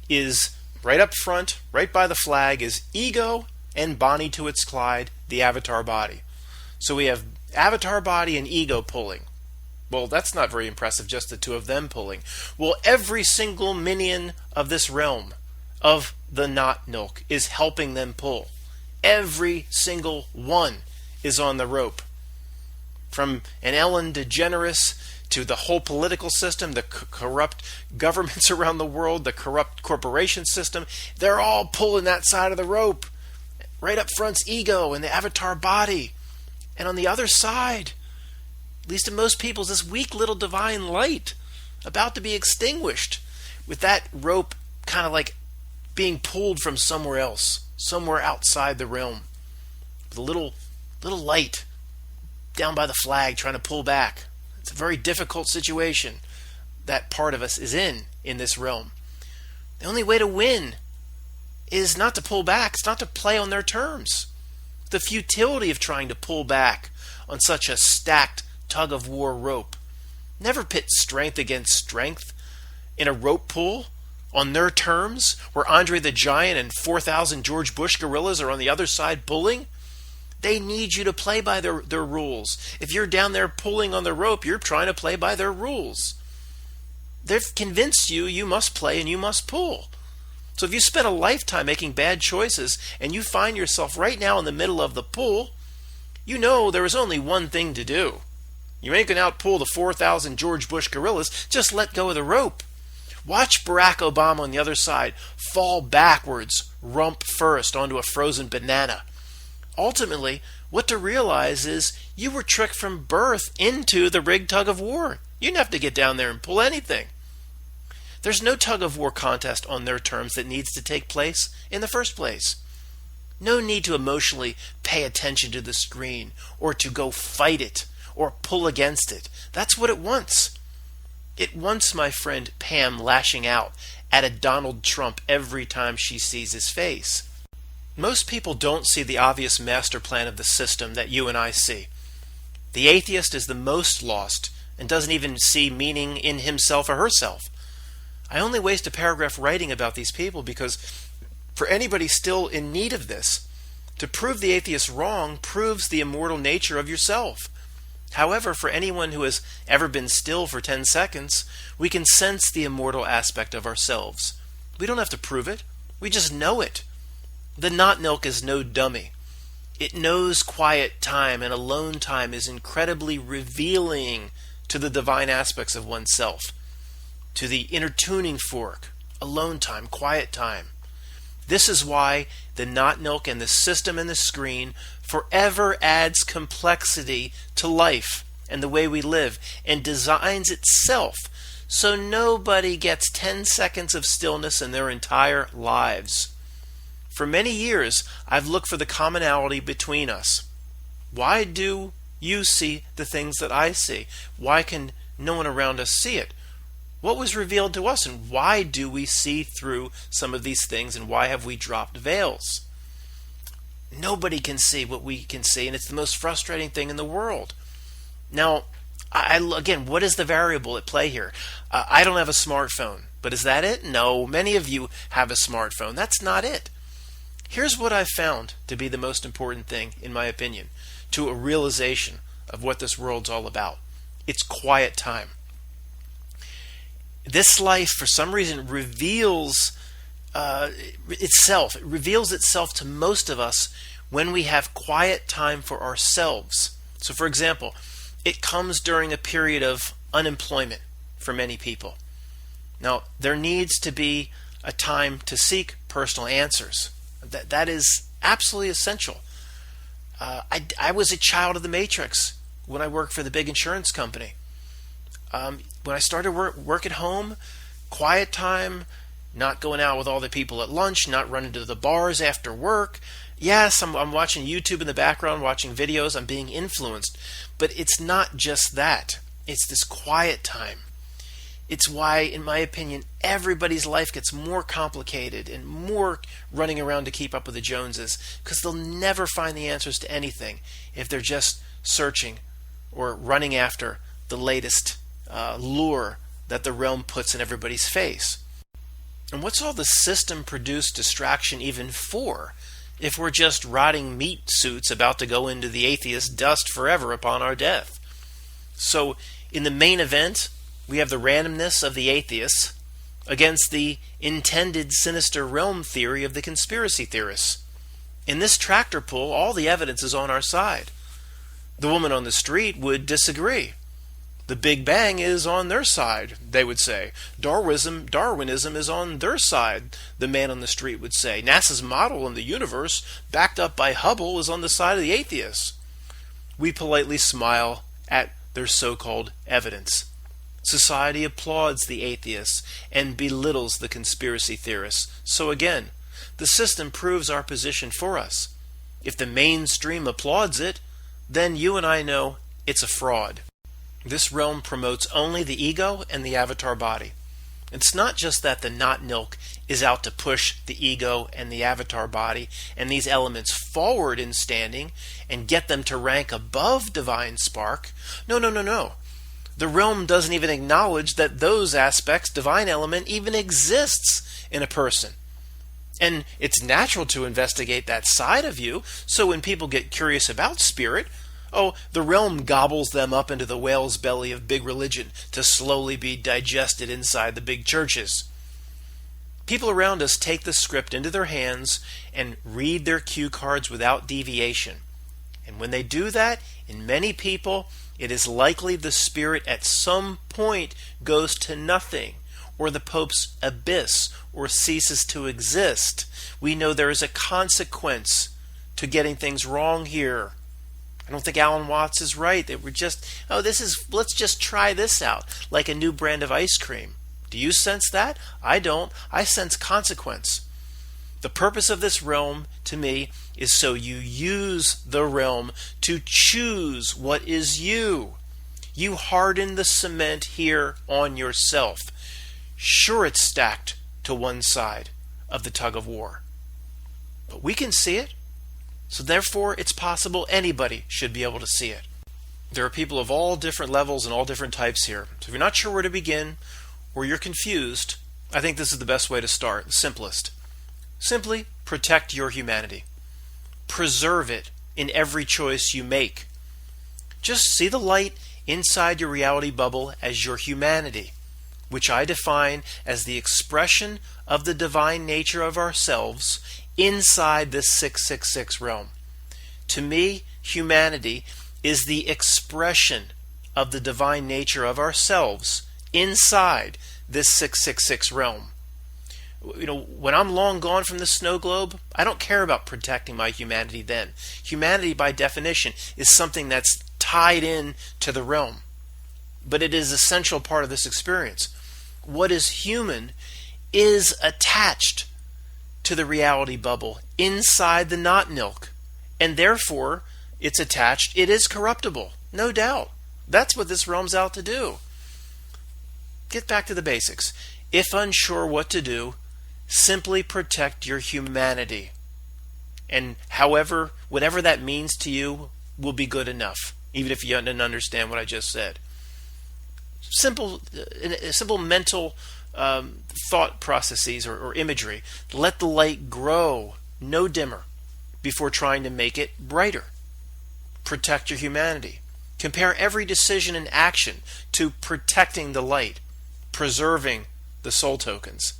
Speaker 1: is, right up front, right by the flag, is ego and Bonnie to its Clyde, the avatar body. So we have avatar body and ego pulling. Well, that's not very impressive, just the two of them pulling. Well, every single minion of this realm, of the Not-Nilc, is helping them pull. Every single one is on the rope. From an Ellen DeGeneres to the whole political system, the corrupt governments around the world, the corrupt corporation system, they're all pulling that side of the rope. Right up front's ego and the avatar body. And on the other side, at least in most people, is this weak little divine light about to be extinguished, with that rope kind of like being pulled from somewhere else, somewhere outside the realm. The little light down by the flag trying to pull back. It's a very difficult situation that part of us is in this realm. The only way to win is not to pull back. It's not to play on their terms. The futility of trying to pull back on such a stacked tug-of-war rope. Never pit strength against strength in a rope pull on their terms, where Andre the Giant and 4,000 George Bush gorillas are on the other side pulling. They need you to play by their rules. If you're down there pulling on the rope, you're trying to play by their rules. They've convinced you you must play and you must pull. So if you spend a lifetime making bad choices and you find yourself right now in the middle of the pull, you know there is only one thing to do. You ain't going to outpull the 4,000 George Bush gorillas. Just let go of the rope. Watch Barack Obama on the other side fall backwards, rump first, onto a frozen banana. Ultimately, what to realize is you were tricked from birth into the rigged tug of war. You didn't have to get down there and pull anything. There's no tug of war contest on their terms that needs to take place in the first place. No need to emotionally pay attention to the screen or to go fight it or pull against it. That's what it wants. It wants, my friend Pam, lashing out at a Donald Trump every time she sees his face. Most people don't see the obvious master plan of the system that you and I see. The atheist is the most lost and doesn't even see meaning in himself or herself. I only waste a paragraph writing about these people because for anybody still in need of this, to prove the atheist wrong proves the immortal nature of yourself. However, for anyone who has ever been still for 10 seconds, we can sense the immortal aspect of ourselves. We don't have to prove it. We just know it. The Not-Nilc is no dummy. It knows quiet time, and alone time is incredibly revealing to the divine aspects of oneself. To the inner tuning fork, alone time, quiet time. This is why the Not-Nilc and the system and the screen forever adds complexity to life and the way we live, and designs itself so nobody gets 10 seconds of stillness in their entire lives. For many years, I've looked for the commonality between us. Why do you see the things that I see? Why can no one around us see it? What was revealed to us, and why do we see through some of these things, and why have we dropped veils? Nobody can see what we can see, and it's the most frustrating thing in the world. Now, again, what is the variable at play here? I don't have a smartphone, but is that it? No, many of you have a smartphone. That's not it. Here's what I've found to be the most important thing, in my opinion, to a realization of what this world's all about. It's quiet time. This life, for some reason, reveals itself. It reveals itself to most of us when we have quiet time for ourselves. So, for example, it comes during a period of unemployment for many people. Now, there needs to be a time to seek personal answers. That is absolutely essential. I was a child of the Matrix when I worked for the big insurance company. When I started work at home, quiet time, not going out with all the people at lunch, not running to the bars after work. Yes, I'm watching YouTube in the background, watching videos, I'm being influenced. But it's not just that. It's this quiet time. It's why, in my opinion, everybody's life gets more complicated and more running around to keep up with the Joneses, because they'll never find the answers to anything if they're just searching or running after the latest lure that the realm puts in everybody's face. And what's all the system-produced distraction even for, if we're just rotting meat suits about to go into the atheist dust forever upon our death? So, in the main event, we have the randomness of the atheists against the intended sinister realm theory of the conspiracy theorists. In this tractor pull, all the evidence is on our side. The woman on the street would disagree. The Big Bang is on their side, they would say. Darwinism is on their side, the man on the street would say. NASA's model in the universe, backed up by Hubble, is on the side of the atheists. We politely smile at the their so-called evidence. Society applauds the atheists and belittles the conspiracy theorists. So again, the system proves our position for us. If the mainstream applauds it, then you and I know it's a fraud. This realm promotes only the ego and the avatar body. It's not just that the Not-Nilc is out to push the ego and the avatar body and these elements forward in standing and get them to rank above divine spark. No. The realm doesn't even acknowledge that those aspects, divine element, even exists in a person. And it's natural to investigate that side of you, so when people get curious about spirit, the realm gobbles them up into the whale's belly of big religion to slowly be digested inside the big churches. People around us take the script into their hands and read their cue cards without deviation. And when they do that, in many people, it is likely the spirit at some point goes to nothing, or the Pope's abyss, or ceases to exist. We know there is a consequence to getting things wrong here. I don't think Alan Watts is right. They were just, let's just try this out, like a new brand of ice cream. Do you sense that? I don't. I sense consequence. The purpose of this realm, to me, is so you use the realm to choose what is you. You harden the cement here on yourself. Sure, it's stacked to one side of the tug of war, but we can see it. So therefore, it's possible anybody should be able to see it. There are people of all different levels and all different types here. So if you're not sure where to begin, or you're confused, I think this is the best way to start, the simplest. Simply protect your humanity. Preserve it in every choice you make. Just see the light inside your reality bubble as your humanity, which I define as the expression of the divine nature of ourselves inside this 666 realm. To me, humanity is the expression of the divine nature of ourselves inside this 666 realm. When I'm long gone from the snow globe, I don't care about protecting my humanity then. Humanity, by definition, is something that's tied in to the realm. But it is an essential part of this experience. What is human is attached to the reality bubble inside the Not-Nilc, and therefore it's attached. It is corruptible, no doubt. That's what this realm's out to do. Get back to the basics. If unsure what to do, simply protect your humanity, and whatever that means to you will be good enough, even if you didn't understand what I just said. Simple mental thought processes or imagery. Let the light grow, no dimmer, before trying to make it brighter. Protect your humanity. Compare every decision and action to protecting the light, preserving the soul tokens.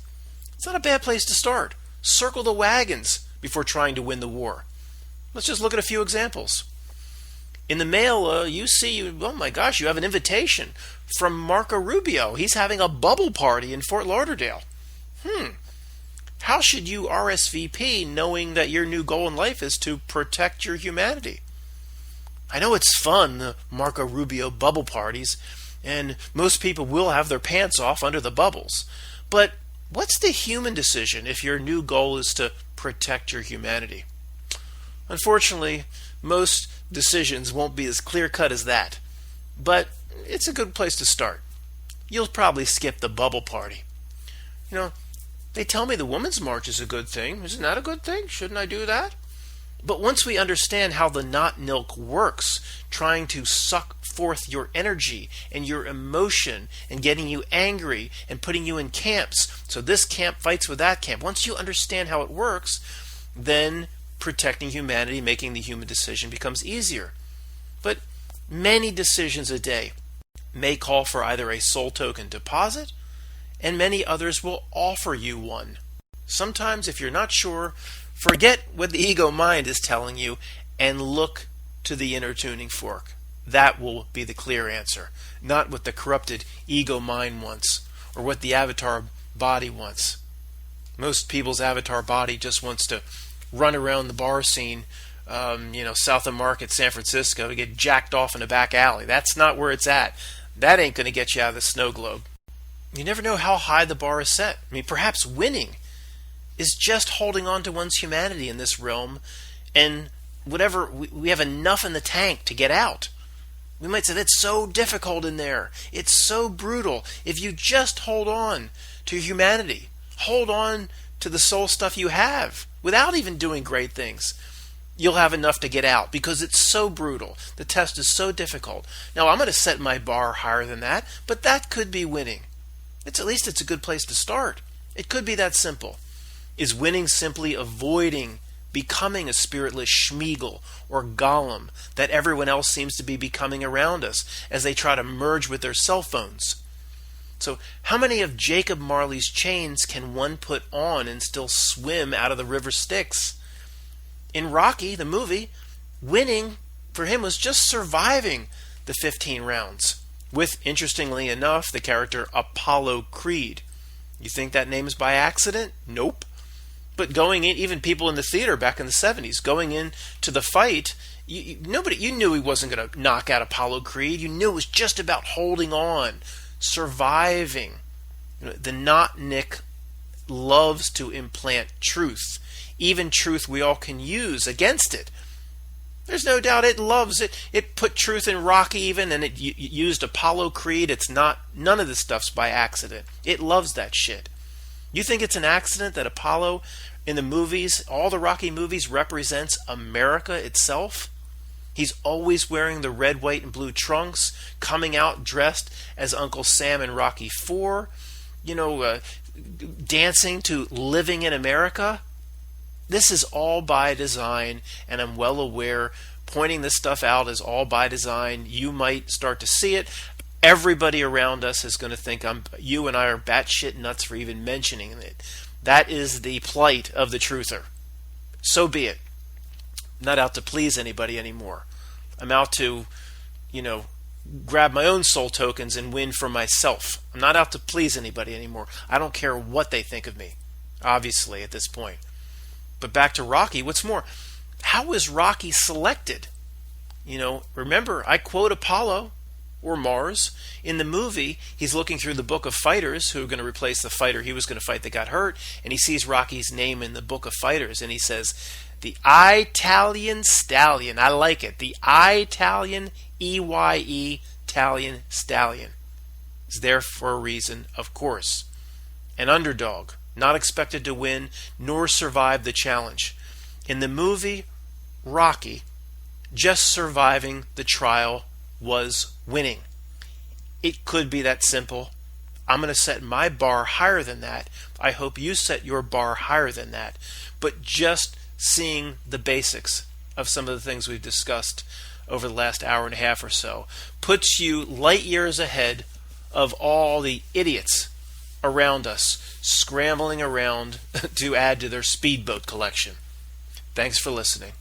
Speaker 1: It's not a bad place to start. Circle the wagons before trying to win the war. Let's just look at a few examples. In the mail, you see, oh my gosh, you have an invitation from Marco Rubio. He's having a bubble party in Fort Lauderdale. How should you RSVP knowing that your new goal in life is to protect your humanity? I know it's fun, the Marco Rubio bubble parties, and most people will have their pants off under the bubbles. But what's the human decision if your new goal is to protect your humanity? Unfortunately, most decisions won't be as clear-cut as that, but it's a good place to start. You'll probably skip the bubble party. They tell me the Women's March is a good thing. Isn't that a good thing? Shouldn't I do that? But once we understand how the Not-Nilc works, trying to suck forth your energy and your emotion and getting you angry and putting you in camps, so this camp fights with that camp. Once you understand how it works, then protecting humanity, making the human decision becomes easier. But many decisions a day may call for either a soul token deposit, and many others will offer you one. Sometimes, if you're not sure, forget what the ego mind is telling you and look to the inner tuning fork. That will be the clear answer, not what the corrupted ego mind wants or what the avatar body wants. Most people's avatar body just wants to run around the bar scene south of Market, San Francisco, to get jacked off in a back alley. That's not where it's at. That ain't going to get you out of the snow globe. You never know how high the bar is set. I mean, perhaps winning is just holding on to one's humanity in this realm, and whatever, we have enough in the tank to get out. We might say, that's so difficult in there. It's so brutal. If you just hold on to humanity, hold on to the soul stuff you have, without even doing great things, you'll have enough to get out, because it's so brutal. The test is so difficult. Now, I'm going to set my bar higher than that, but that could be winning. At least it's a good place to start. It could be that simple. Is winning simply avoiding becoming a spiritless Schmeagol or Gollum that everyone else seems to be becoming around us as they try to merge with their cell phones? So how many of Jacob Marley's chains can one put on and still swim out of the river Styx? In Rocky, the movie, winning for him was just surviving the 15 rounds with, interestingly enough, the character Apollo Creed. You think that name is by accident? Nope. But going in, even people in the theater back in the 70s, going into the fight, you knew he wasn't going to knock out Apollo Creed. You knew it was just about holding on, surviving. The Not-Nilc loves to implant truth, even truth we all can use against it. There's no doubt it loves it. It put truth in Rocky even, and it used Apollo Creed. None of this stuff's by accident. It loves that shit. You think it's an accident that Apollo in the movies, all the Rocky movies, represents America itself? He's always wearing the red, white, and blue trunks, coming out dressed as Uncle Sam in Rocky IV, dancing to Living in America. This is all by design, and I'm well aware pointing this stuff out is all by design. You might start to see it. Everybody around us is going to think you and I are batshit nuts for even mentioning it. That is the plight of the truther. So be it. I'm not out to please anybody anymore. I'm out to, grab my own soul tokens and win for myself. I'm not out to please anybody anymore. I don't care what they think of me, obviously, at this point. But back to Rocky, what's more, how was Rocky selected? Remember, I quote Apollo or Mars. In the movie, he's looking through the book of fighters who are going to replace the fighter he was going to fight that got hurt, and he sees Rocky's name in the book of fighters, and he says, the Italian Stallion. I like it. The Italian, E-Y-E, Italian Stallion. Is there for a reason, of course. An underdog, not expected to win, nor survive the challenge. In the movie, Rocky, just surviving the trial was winning. It could be that simple. I'm going to set my bar higher than that. I hope you set your bar higher than that. But just seeing the basics of some of the things we've discussed over the last hour and a half or so puts you light years ahead of all the idiots around us scrambling around to add to their speedboat collection. Thanks for listening.